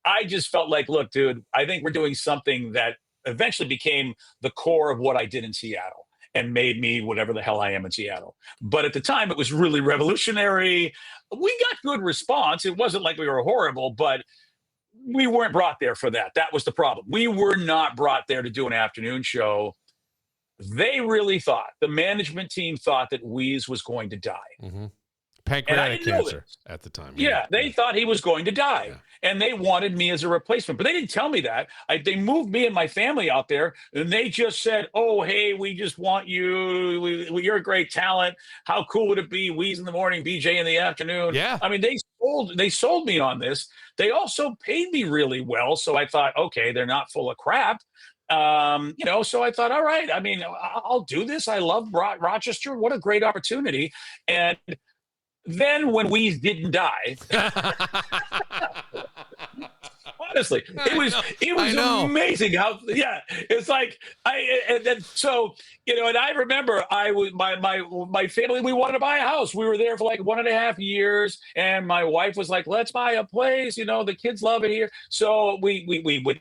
I just felt like, look, dude, I think we're doing something that eventually became the core of what I did in Seattle and made me whatever the hell I am in Seattle. But at the time, it was really revolutionary. We got good response. It wasn't like we were horrible, but we weren't brought there for that. That was the problem. We were not brought there to do an afternoon show. They really thought, the management team thought that Wease was going to die. Mm-hmm. Pancreatic cancer at the time. Yeah, they thought he was going to die. And they wanted me as a replacement. But they didn't tell me that. They moved me and my family out there, and they just said, oh, hey, we just want you. You're a great talent. How cool would it be? Wease in the morning, BJ in the afternoon. Yeah. I mean, they sold me on this. They also paid me really well. So I thought, okay, they're not full of crap. So I thought, all right, I mean, I'll do this. I love Rochester. What a great opportunity. And then when Wease didn't die, honestly, it was amazing how, it's like, and I remember my family, we wanted to buy a house. We were there for like 1.5 years, and my wife was like, let's buy a place. The kids love it here. So we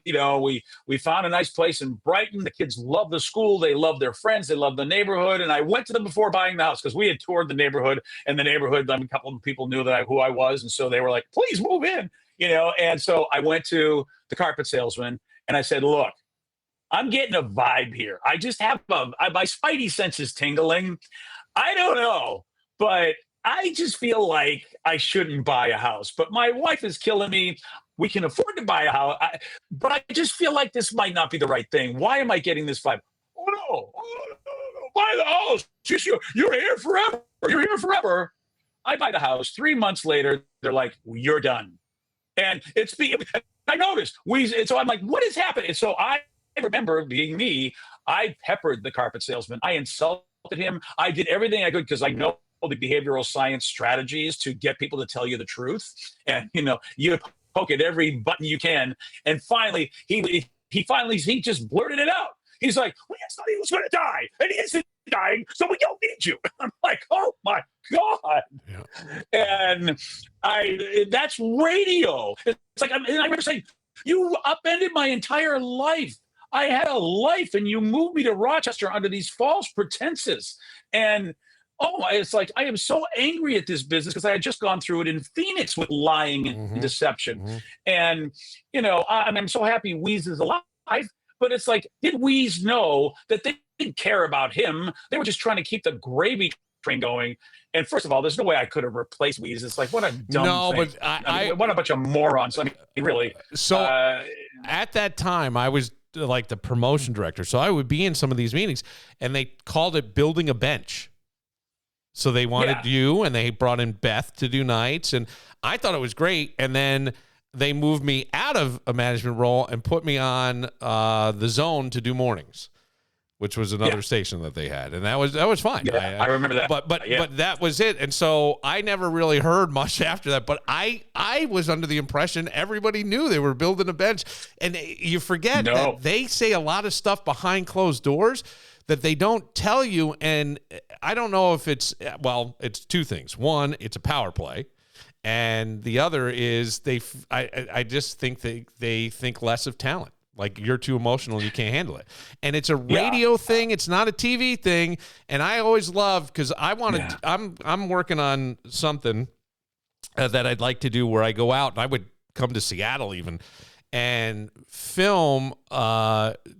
found a nice place in Brighton. The kids love the school. They love their friends. They love the neighborhood. And I went to them before buying the house because we had toured the neighborhood, and the neighborhood, a couple of people knew who I was. And so they were like, please move in. And so I went to the carpet salesman and I said, look, I'm getting a vibe here. I just have my spidey sense is tingling. I don't know, but I just feel like I shouldn't buy a house. But my wife is killing me. We can afford to buy a house. But I just feel like this might not be the right thing. Why am I getting this vibe? Oh, no. Buy the house. You're here forever. You're here forever. I buy the house. 3 months later, they're like, you're done. And I noticed so I'm like, what is happening? And so I remember being me, I peppered the carpet salesman. I insulted him. I did everything I could because I know the behavioral science strategies to get people to tell you the truth. And, you poke at every button you can. And finally, he just blurted it out. He's like, we thought he was going to die, and he isn't dying, so we don't need you. I'm like, oh my God. Yeah. And that's radio. It's like, and I remember saying, you upended my entire life. I had a life, and you moved me to Rochester under these false pretenses. And it's like, I am so angry at this business because I had just gone through it in Phoenix with lying and deception. Mm-hmm. And, I'm so happy Wease is alive. But it's like, did Wease know that they didn't care about him? They were just trying to keep the gravy train going. And first of all, there's no way I could have replaced Wease. It's like, what a dumb thing. But what a bunch of morons. I mean, really. So at that time, I was like the promotion director. So I would be in some of these meetings, and they called it building a bench. So they wanted you, and they brought in Beth to do nights. And I thought it was great. And then they moved me out of a management role and put me on the Zone to do mornings, which was another station that they had, and that was fine. Yeah, I remember that. But that was it, and so I never really heard much after that. But I was under the impression everybody knew they were building a bench, and you forget that they say a lot of stuff behind closed doors that they don't tell you. And I don't know if it's two things. One, it's a power play. And the other is I just think they think less of talent. Like, you're too emotional, you can't handle it. And it's a radio thing. It's not a TV thing. And I always loved, because I'm working on something that I'd like to do where I go out, and I would come to Seattle even and film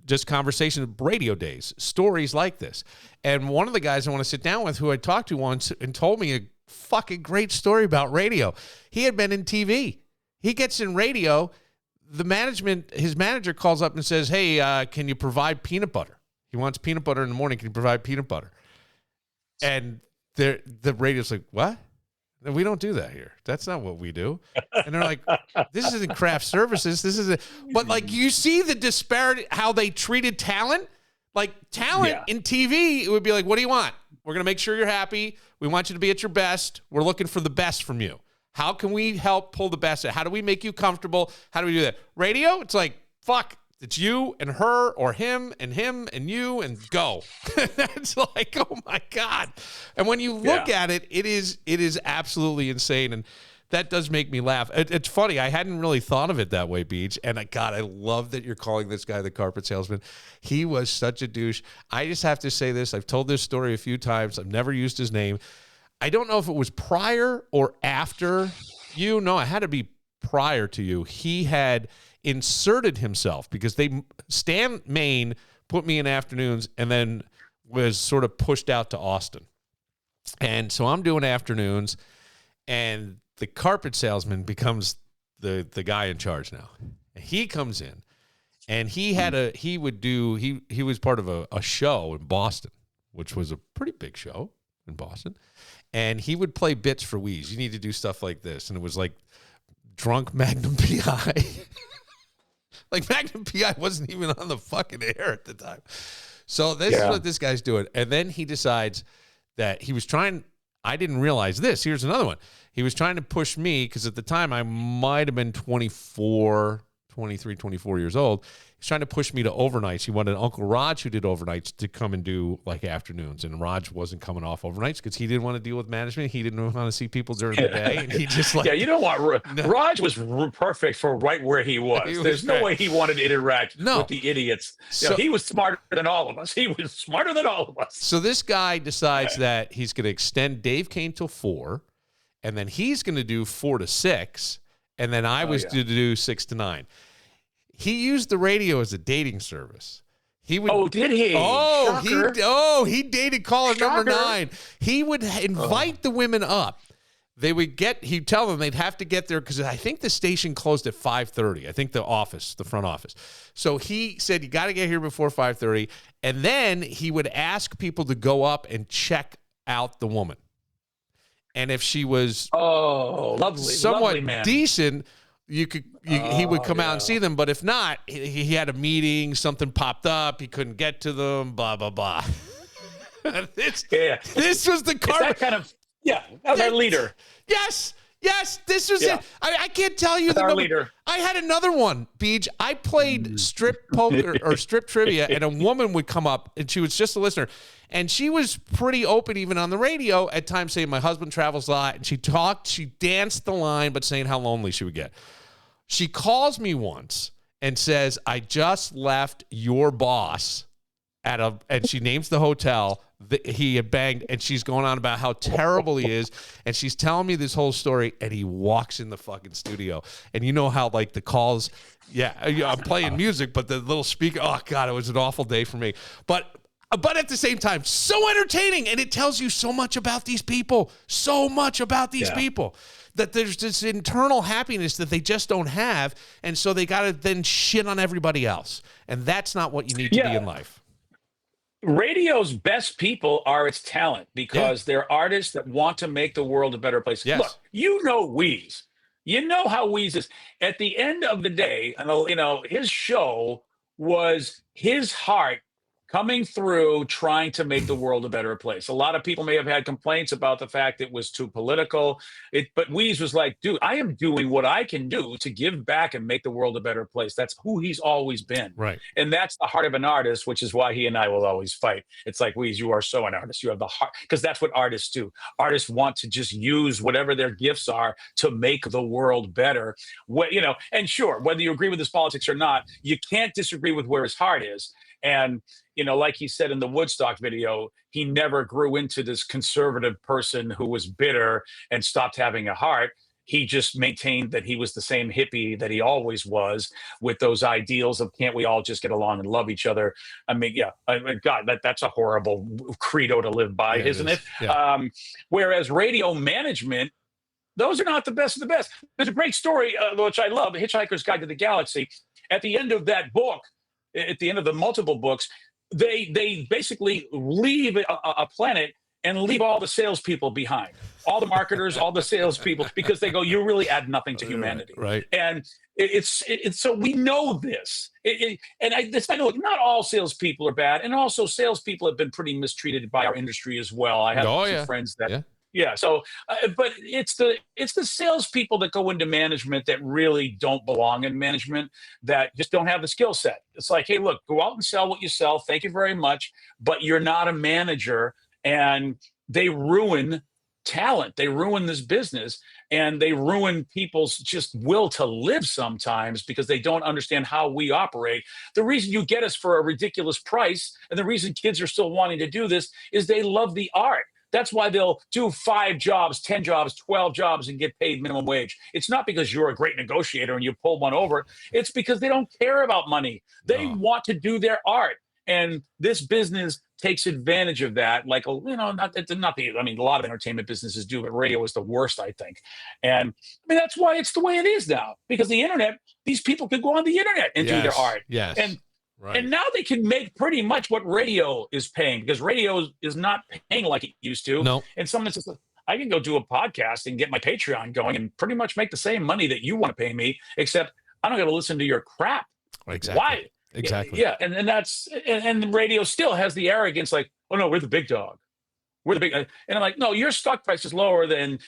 just conversation, radio days, stories like this. And one of the guys I want to sit down with, who I talked to once and told me fucking great story about radio. He had been in TV. He gets in radio. His manager calls up and says, hey, can you provide peanut butter? He wants peanut butter in the morning. Can you provide peanut butter? And the radio's like, what? We don't do that here. That's not what we do. And they're like, this isn't craft services. But like, you see the disparity, how they treated talent. Like talent in TV, it would be like, what do you want? We're going to make sure you're happy. We want you to be at your best. We're looking for the best from you. How can we help pull the best out? How do we make you comfortable? How do we do that? Radio, it's like, fuck, it's you and her or him and you and go. That's like, oh my God. And when you look at it, it is absolutely insane. And that does make me laugh. It's funny. I hadn't really thought of it that way, Beach. And I love that you're calling this guy the carpet salesman. He was such a douche. I just have to say this. I've told this story a few times. I've never used his name. I don't know if it was prior or after you. No, it had to be prior to you. He had inserted himself because Stan Main put me in afternoons and then was sort of pushed out to Austin. And so I'm doing afternoons, and the carpet salesman becomes the guy in charge now. And he comes in, and he was part of a show in Boston, which was a pretty big show in Boston. And he would play bits for Wease. You need to do stuff like this. And it was like drunk Magnum PI. Like Magnum PI wasn't even on the fucking air at the time. So this is what this guy's doing. And then he decides that he was trying, I didn't realize this. Here's another one. He was trying to push me because at the time I might have been 23, 24 years old. He's trying to push me to overnights. He wanted Uncle Raj, who did overnights, to come and do like afternoons. And Raj wasn't coming off overnights because he didn't want to deal with management. He didn't want to see people during the day. And he just like, you know what? Raj was perfect for right where he was. There's no way he wanted to interact with the idiots. So, he was smarter than all of us. He was smarter than all of us. So this guy decides that he's going to extend Dave Kane till 4, and then he's going to do 4 to 6, and then I was to do 6 to 9. He used the radio as a dating service. He would. Did he? He dated caller number 9. He would invite the women up. They would he'd tell them they'd have to get there because I think the station closed at 5:30. I think the front office. So he said, you got to get here before 5:30. And then he would ask people to go up and check out the woman. And if she was somewhat decent, he would come out and see them. But if not, he had a meeting, something popped up, he couldn't get to them, blah, blah, blah. This was the carpet. That was our leader. Yes, this was it. I can't tell you our leader. I had another one, Beej. I played strip poker or strip trivia, and a woman would come up, and she was just a listener. And she was pretty open even on the radio at times saying, my husband travels a lot. And she danced the line, but saying how lonely she would get. She calls me once and says, I just left your boss and she names the hotel that he had banged, and she's going on about how terrible he is. And she's telling me this whole story, and he walks in the fucking studio. And you know how like the calls, I'm playing music, but the little speaker, oh God, it was an awful day for me. But at the same time, so entertaining. And it tells you so much about these people, people, that there's this internal happiness that they just don't have. And so they got to then shit on everybody else. And that's not what you need to be in life. Radio's best people are its talent because they're artists that want to make the world a better place. Yes. Look, you know Wease. You know how Wease is. At the end of the day, his show was his heart coming through, trying to make the world a better place. A lot of people may have had complaints about the fact it was too political. But Wease was like, dude, I am doing what I can do to give back and make the world a better place. That's who he's always been. Right. And that's the heart of an artist, which is why he and I will always fight. It's like, Wease, you are so an artist. You have the heart, because that's what artists do. Artists want to just use whatever their gifts are to make the world better. And sure, whether you agree with his politics or not, you can't disagree with where his heart is. And, like he said in the Woodstock video, he never grew into this conservative person who was bitter and stopped having a heart. he just maintained that he was the same hippie that he always was, with those ideals of can't we all just get along and love each other. I mean, yeah, God, that's a horrible credo to live by, isn't it? Yeah. Whereas radio management, those are not the best of the best. There's a great story, which I love, Hitchhiker's Guide to the Galaxy. At the end of that book, at the end of the multiple books, they basically leave a planet and leave all the salespeopeople behind, all the marketers, all the salespeople, because they go, you really add nothing to humanity. Right. And it's so we know this. I know not all salespeople are bad, and also salespeople have been pretty mistreated by our industry as well. I have some friends that. Yeah. So, but it's the salespeople that go into management that really don't belong in management, that just don't have the skill set. It's like, hey, look, go out and sell what you sell. Thank you very much, but you're not a manager, and they ruin talent. They ruin this business, and they ruin people's just will to live sometimes because they don't understand how we operate. The reason you get us for a ridiculous price, and the reason kids are still wanting to do this, is they love the art. That's why they'll do 5 jobs, 10 jobs, 12 jobs and get paid minimum wage. It's not because you're a great negotiator and you pull one over. It's because they don't care about money. They want to do their art. And this business takes advantage of that. Like, a lot of entertainment businesses do, but radio is the worst, I think. And I mean, that's why it's the way it is now, because the internet, these people could go on the internet and do their art. Yes. And now they can make pretty much what radio is paying, because radio is not paying like it used to. No. And someone says, I can go do a podcast and get my Patreon going and pretty much make the same money that you want to pay me, except I don't got to listen to your crap. Exactly. Why? Exactly. Yeah. And that's, and the radio still has the arrogance, like, oh no, we're the big dog. We're the big, and I'm like, no, your stock price is lower than,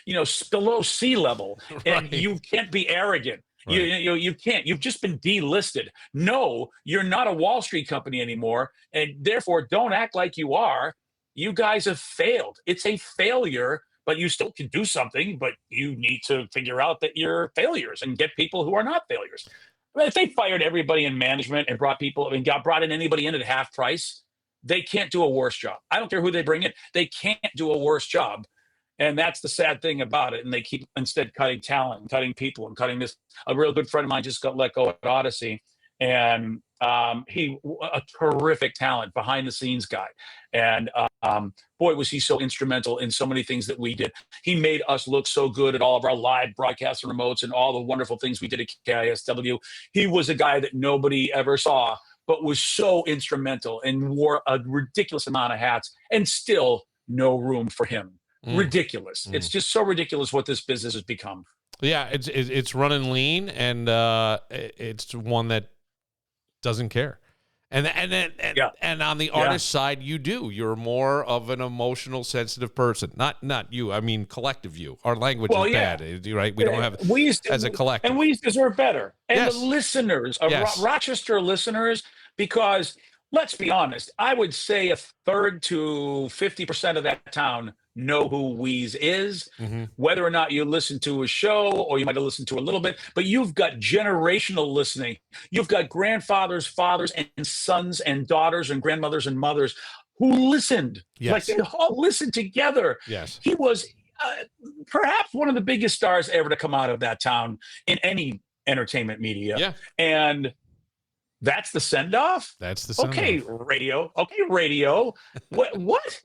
below sea level, and you can't be arrogant. Right. You can't. You've just been delisted. No, you're not a Wall Street company anymore, and therefore don't act like you are. You guys have failed. It's a failure, but you still can do something. But you need to figure out that you're failures and get people who are not failures. I mean, if they fired everybody in management and brought in anybody in at half price, they can't do a worse job. I don't care who they bring in. They can't do a worse job. And that's the sad thing about it. And they keep instead cutting talent and cutting people and cutting this. A real good friend of mine just got let go at Odyssey. And he, a terrific talent, behind the scenes guy. And boy, was he so instrumental in so many things that we did. He made us look so good at all of our live broadcasts and remotes and all the wonderful things we did at KISW. He was a guy that nobody ever saw, but was so instrumental and wore a ridiculous amount of hats, and still no room for him. Ridiculous. It's just so ridiculous what this business has become. Yeah, it's running lean, and it's one that doesn't care. And on the artist side, you're more of an emotional, sensitive person. Not you. I mean, collective you. Our language is bad, right? We don't have as a collective. And we deserve better. And the listeners, Rochester listeners, because let's be honest, I would say a third to 50% of that town know who Wease is, whether or not you listen to his show, or you might have listened to a little bit, but you've got generational listening. You've got grandfathers, fathers, and sons and daughters and grandmothers and mothers who listened. Like they all listened together. Yes. He was perhaps one of the biggest stars ever to come out of that town in any entertainment media. Yeah. And that's the send-off? That's the send-off. Okay, radio. What?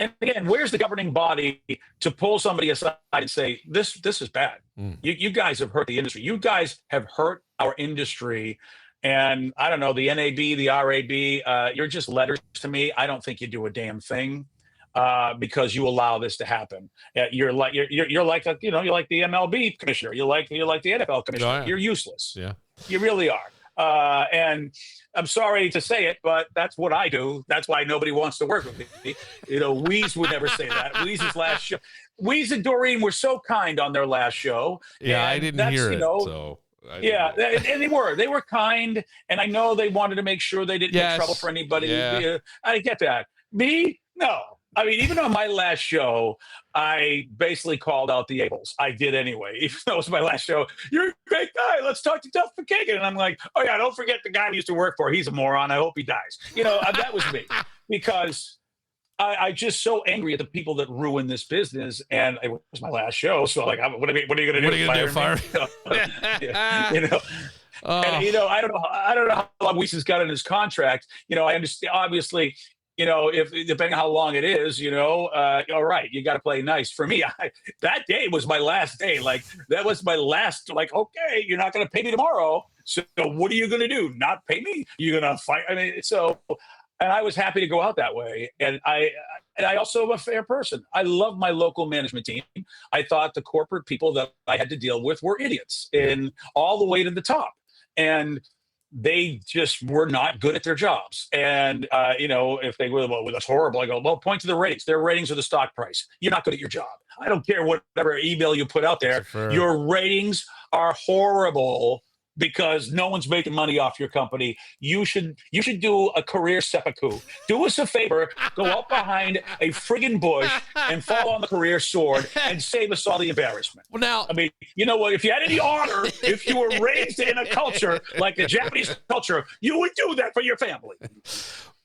And again, where's the governing body to pull somebody aside and say, this is bad. You guys have hurt the industry. You guys have hurt our industry. And I don't know, the NAB, the RAB, you're just letters to me. I don't think you do a damn thing because you allow this to happen. You're like the MLB commissioner. You're like the NFL commissioner. Oh, yeah. You're useless. Yeah, you really are. And I'm sorry to say it, but that's what I do. That's why nobody wants to work with me. Wease would never say that. Wease's last show. Wease and Doreen were so kind on their last show. Yeah, I didn't hear it. And they were kind. And I know they wanted to make sure they didn't make trouble for anybody. Yeah. I get that. Me? No. I mean, even on my last show, I basically called out the a-holes. I did anyway, even though it was my last show. You're a great guy. Let's talk to Duff McKagan. And I'm like, oh, yeah, don't forget the guy we used to work for. He's a moron. I hope he dies. That was me. Because I just so angry at the people that ruin this business, and it was my last show. So like, what are you going to do? What are you going to do? Fire me? Yeah, you know. And I don't know how long Wease has got in his contract. I understand, obviously. If depending on how long it is, all right, you got to play nice. For me, that day was my last day. Like that was my last. Like, okay, you're not going to pay me tomorrow. So what are you going to do? Not pay me? You're going to fight? I mean, and I was happy to go out that way. And I also am a fair person. I love my local management team. I thought the corporate people that I had to deal with were idiots, and all the way to the top. And they just were not good at their jobs. And, if they were, well, that's horrible. I go, well, point to the ratings. Their ratings are the stock price. You're not good at your job. I don't care whatever email you put out there. Your ratings are horrible because no one's making money off your company. You should do a career seppuku. Do us a favor, go up behind a friggin' bush and fall on the career sword and save us all the embarrassment. Well, now, I mean, you know what? If you had any honor, if you were raised in a culture like the Japanese culture, you would do that for your family.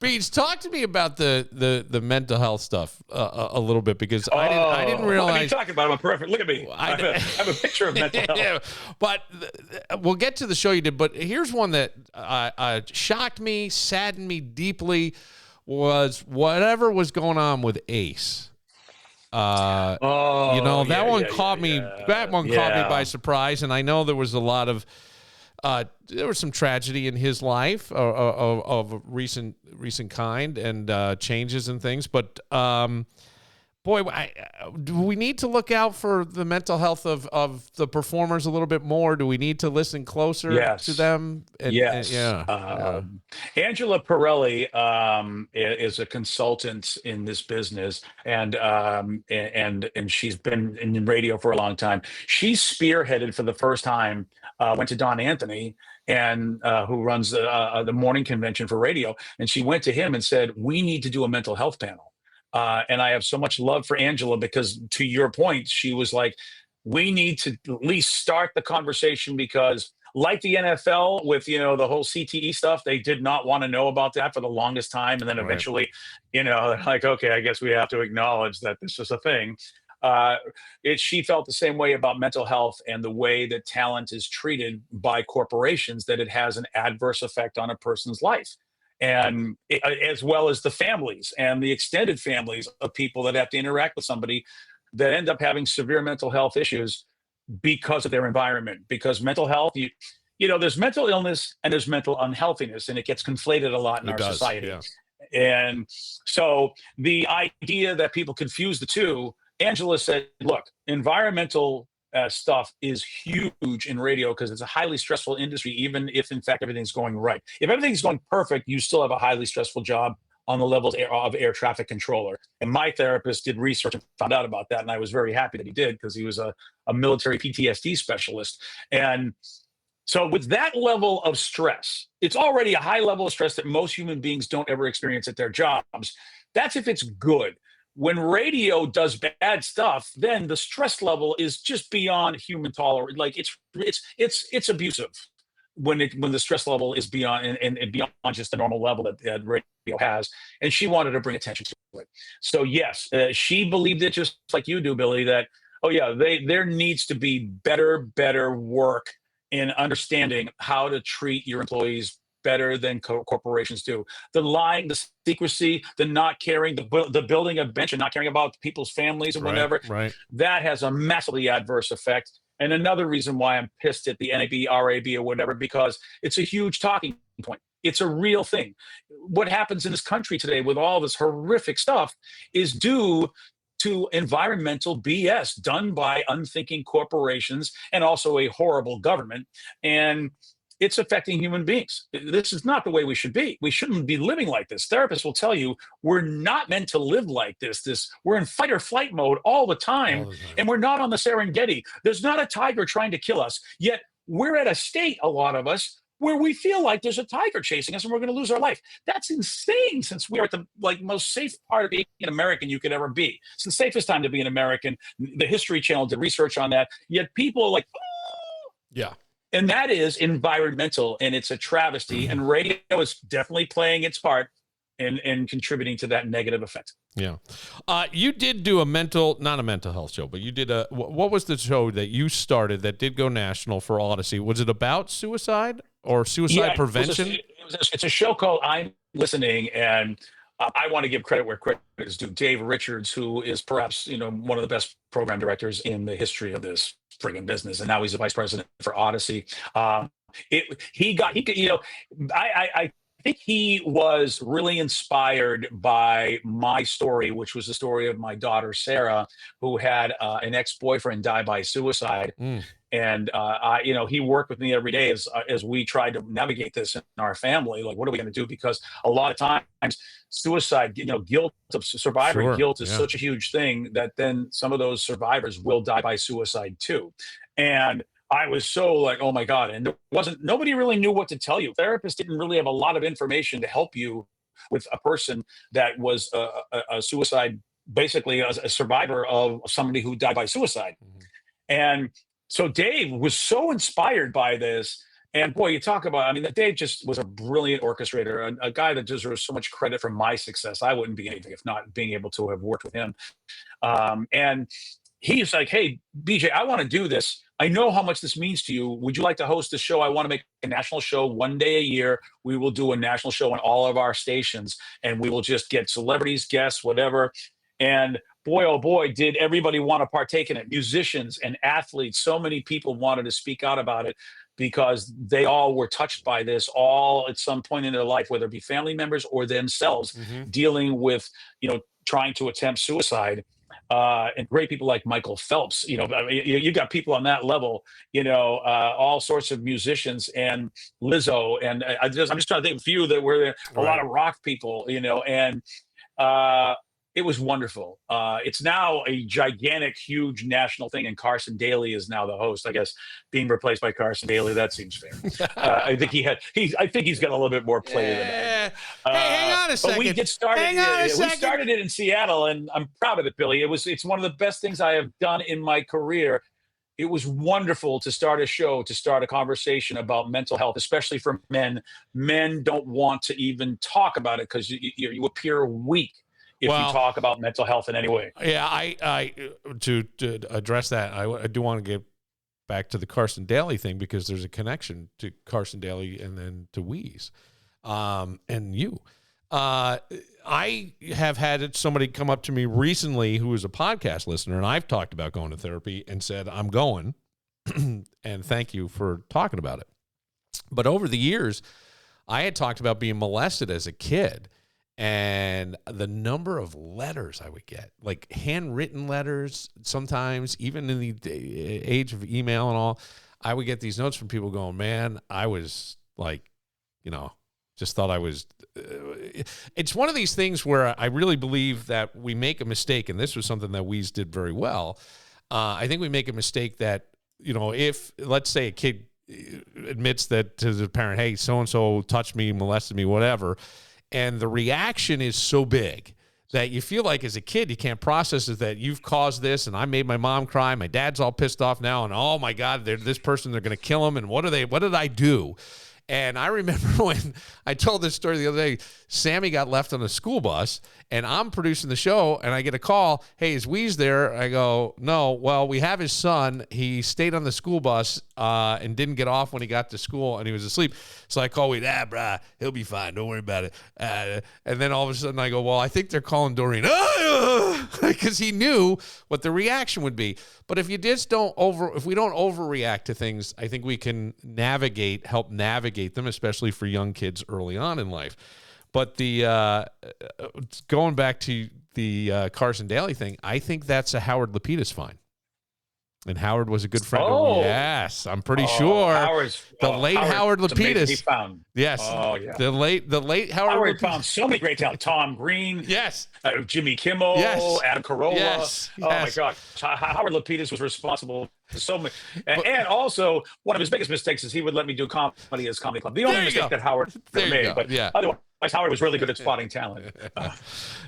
Beans, talk to me about the mental health stuff a little bit, because I didn't realize. What are you talking about? I'm perfect. Look at me. I have a picture of mental health. Yeah, but we'll get to the show you did. But here's one that shocked me, saddened me deeply, was whatever was going on with Ace. That one caught me. That one caught me by surprise, and I know there was a lot of. There was some tragedy in his life of recent kind, and changes and things. But do we need to look out for the mental health of the performers a little bit more? Do we need to listen closer to them? Yes. Angela Pirelli is a consultant in this business, and she's been in radio for a long time. She spearheaded for the first time. Went to Don Anthony, and who runs the morning convention for radio, and she went to him and said, "We need to do a mental health panel." And I have so much love for Angela, because to your point, she was like, "We need to at least start the conversation," because like the NFL with the whole CTE stuff, they did not want to know about that for the longest time, and then eventually, they're like, "Okay, I guess we have to acknowledge that this is a thing." She felt the same way about mental health and the way that talent is treated by corporations, that it has an adverse effect on a person's life, and as well as the families and the extended families of people that have to interact with somebody that end up having severe mental health issues because of their environment. Because mental health, there's mental illness and there's mental unhealthiness, and it gets conflated a lot in our society. Yeah. And so the idea that people confuse the two, Angela said, look, environmental stuff is huge in radio because it's a highly stressful industry, even if, in fact, everything's going right. If everything's going perfect, you still have a highly stressful job on the levels of air traffic controller. And my therapist did research and found out about that, and I was very happy that he did, because he was a military PTSD specialist. And so with that level of stress, it's already a high level of stress that most human beings don't ever experience at their jobs. That's if it's good. When radio does bad stuff, then the stress level is just beyond human tolerance. Like it's abusive when the stress level is beyond and beyond just the normal level that radio has. And she wanted to bring attention to it. So yes, she believed it just like you do, Billy. That there needs to be better work in understanding how to treat your employees better than corporations do. The lying, the secrecy, the not caring, the building a bench and not caring about people's families and whatever, that has a massively adverse effect. And another reason why I'm pissed at the NAB, RAB, or whatever, because it's a huge talking point. It's a real thing. What happens in this country today with all this horrific stuff is due to environmental BS done by unthinking corporations and also a horrible government. And it's affecting human beings. This is not the way we should be. We shouldn't be living like this. Therapists will tell you we're not meant to live like this. We're in fight or flight mode all the time, and we're not on the Serengeti. There's not a tiger trying to kill us, yet we're at a state, a lot of us, where we feel like there's a tiger chasing us and we're going to lose our life. That's insane, since we are at the most safe part of being an American you could ever be. It's the safest time to be an American. The History Channel did research on that, yet people are like, oh. Yeah. And that is environmental, and it's a travesty. And radio is definitely playing its part. and contributing to that negative effect. Yeah. You did do not a mental health show, but you did what was the show that you started that did go national for Odyssey? Was it about suicide or suicide prevention? It's a show called I'm Listening, and I want to give credit where credit is due. Dave Richards, who is perhaps, one of the best program directors in the history of this friggin' business, and now he's the vice president for Odyssey. I think he was really inspired by my story, which was the story of my daughter, Sarah, who had an ex-boyfriend die by suicide. And, he worked with me every day as we tried to navigate this in our family. Like, what are we going to do? Because a lot of times suicide, guilt of survivor guilt is such a huge thing that then some of those survivors will die by suicide too. And I was so like, oh my God. And nobody really knew what to tell you. Therapists didn't really have a lot of information to help you with a person that was a suicide, basically a survivor of somebody who died by suicide. And so Dave was so inspired by this. And boy, you talk about, Dave just was a brilliant orchestrator, a guy that deserves so much credit for my success. I wouldn't be anything if not being able to have worked with him. And he's like, hey, BJ, I want to do this. I know how much this means to you. Would you like to host a show? I want to make a national show one day a year. We will do a national show on all of our stations, and we will just get celebrities, guests, whatever. And boy, oh boy, did everybody want to partake in it. Musicians and athletes, so many people wanted to speak out about it because they all were touched by this all at some point in their life, whether it be family members or themselves dealing with, trying to attempt suicide. And great people like Michael Phelps, you got people on that level, all sorts of musicians and Lizzo. And I'm just trying to think of a few that were a lot of rock people, and it was wonderful. It's now a gigantic, huge national thing, and Carson Daly is now the host. I guess being replaced by Carson Daly, that seems fair. I think he's got a little bit more play than that. Hey, hang on a second. But we started it in Seattle, and I'm proud of it, Billy. It's one of the best things I have done in my career. It was wonderful to start a show, to start a conversation about mental health, especially for men. Men don't want to even talk about it because you appear weak if you talk about mental health in any way. Yeah, I to address that, I do want to get back to the Carson Daly thing because there's a connection to Carson Daly and then to Wease, and you. I have had somebody come up to me recently who is a podcast listener, and I've talked about going to therapy and said, I'm going, and thank you for talking about it. But over the years, I had talked about being molested as a kid. And the number of letters I would get, like handwritten letters, sometimes even in the age of email and all, I would get these notes from people going, man, I was like, just thought I was. It's one of these things where I really believe that we make a mistake. And this was something that Wease did very well. I think we make a mistake that, if let's say a kid admits that to the parent, hey, so-and-so touched me, molested me, whatever. And the reaction is so big that you feel like as a kid, you can't process it, that you've caused this and I made my mom cry. My dad's all pissed off now. And oh my God, they're this person, they're going to kill him. And what did I do? And I remember when I told this story the other day, Sammy got left on a school bus and I'm producing the show and I get a call. Hey, is Wease there? I go, no. Well, we have his son. He stayed on the school bus and didn't get off when he got to school and he was asleep. So I call Wease, brah, he'll be fine. Don't worry about it. And then all of a sudden I go, well, I think they're calling Doreen because he knew what the reaction would be. But if we don't overreact to things, I think we can help navigate them, especially for young kids early on in life. But the going back to the Carson Daly thing, I think that's a Howard Lapidus fine. And Howard was a good friend. Oh. Yes, I'm pretty sure. Late Howard Lapidus. He found. Yes. Oh, yeah. The late Howard found so many great talent. Tom Green. Yes. Jimmy Kimmel. Yes. Adam Carolla. Yes. Oh, my God. Howard Lapidus was responsible for so many. And also, one of his biggest mistakes is he would let me do comedy as Comedy Club. The only mistake that Howard made. But otherwise, Howard was really good at spotting talent.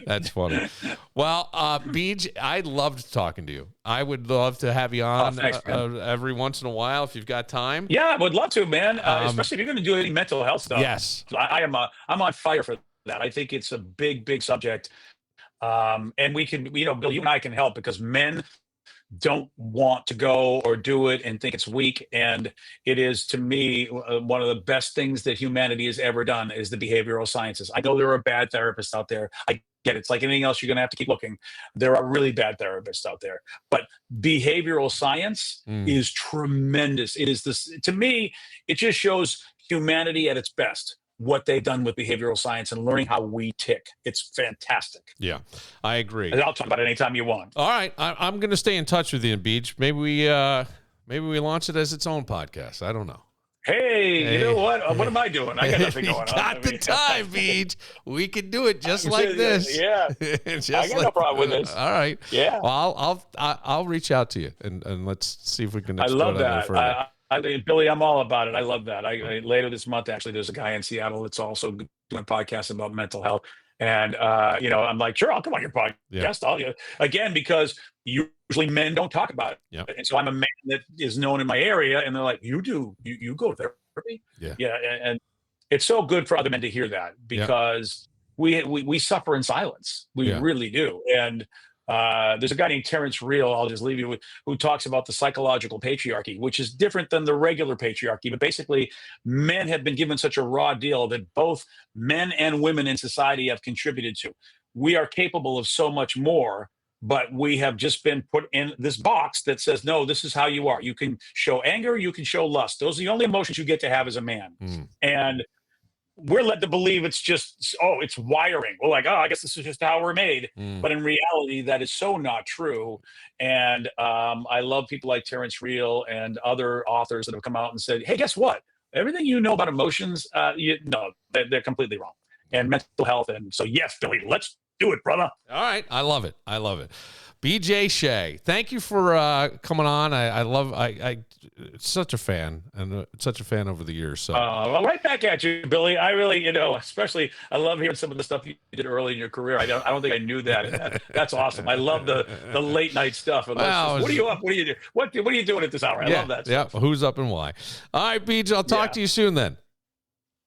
That's funny. Well, BJ, I loved talking to you. I would love to have you on every once in a while if you've got time. Yeah, I would love to, man. Especially if you're going to do any mental health stuff. Yes, I'm on fire for that. I think it's a big, big subject. And we can, Bill, you and I can help because men don't want to go or do it and think it's weak. And it is, to me, one of the best things that humanity has ever done is the behavioral sciences. I know there are bad therapists out there. I get it. It's like anything else. You're going to have to keep looking. There are really bad therapists out there, but behavioral science is tremendous. It is this, to me, it just shows humanity at its best, what they've done with behavioral science and learning how we tick. It's fantastic. Yeah, I agree. And I'll talk about it anytime you want. All right. I'm going to stay in touch with you, Beach. Maybe we launch it as its own podcast. I don't know. Hey, you know what? What am I doing? I got nothing going on. Got the time, Beach. We can do it just like this. Yeah. I got no problem with this. All right. Yeah. Well, I'll reach out to you and let's see if we can. I love that. Billy, I'm all about it. I love that. Later this month, actually, there's a guy in Seattle that's also doing podcasts about mental health. And, I'm like, sure, I'll come on your podcast. Again, because usually men don't talk about it. Yeah. And so I'm a man that is known in my area. And they're like, you do, you go to therapy? Yeah. Yeah. And it's so good for other men to hear that because we suffer in silence. We really do. And there's a guy named Terrence Real, I'll just leave you with, who talks about the psychological patriarchy, which is different than the regular patriarchy. But basically, men have been given such a raw deal that both men and women in society have contributed to. We are capable of so much more, but we have just been put in this box that says, no, this is how you are. You can show anger, you can show lust. Those are the only emotions you get to have as a man. And we're led to believe it's just, it's wiring. We're like, I guess this is just how we're made. But in reality, that is so not true. And I love people like Terrence Real and other authors that have come out and said, hey, guess what? Everything you know about emotions, they're completely wrong. And mental health. And so, yes, Billy, let's do it, brother. All right. I love it. BJ Shea, thank you for coming on. I'm such a fan and such a fan over the years. So, well, right back at you, Billy. I really, especially I love hearing some of the stuff you did early in your career. I don't think I knew that. That's awesome. I love the late night stuff. What are you up? What are you doing? What are you doing at this hour? I love that stuff. Yeah. Who's up and why? All right, BJ. I'll talk to you soon then.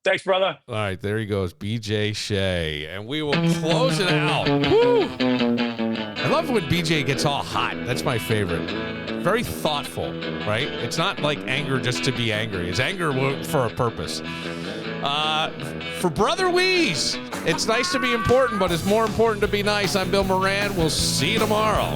Thanks, brother. All right, there he goes, BJ Shea, and we will close it out. Woo! I love when BJ gets all hot. That's my favorite. Very thoughtful, right? It's not like anger just to be angry. It's anger for a purpose. For Brother Wease, it's nice to be important, but it's more important to be nice. I'm Bill Moran. We'll see you tomorrow.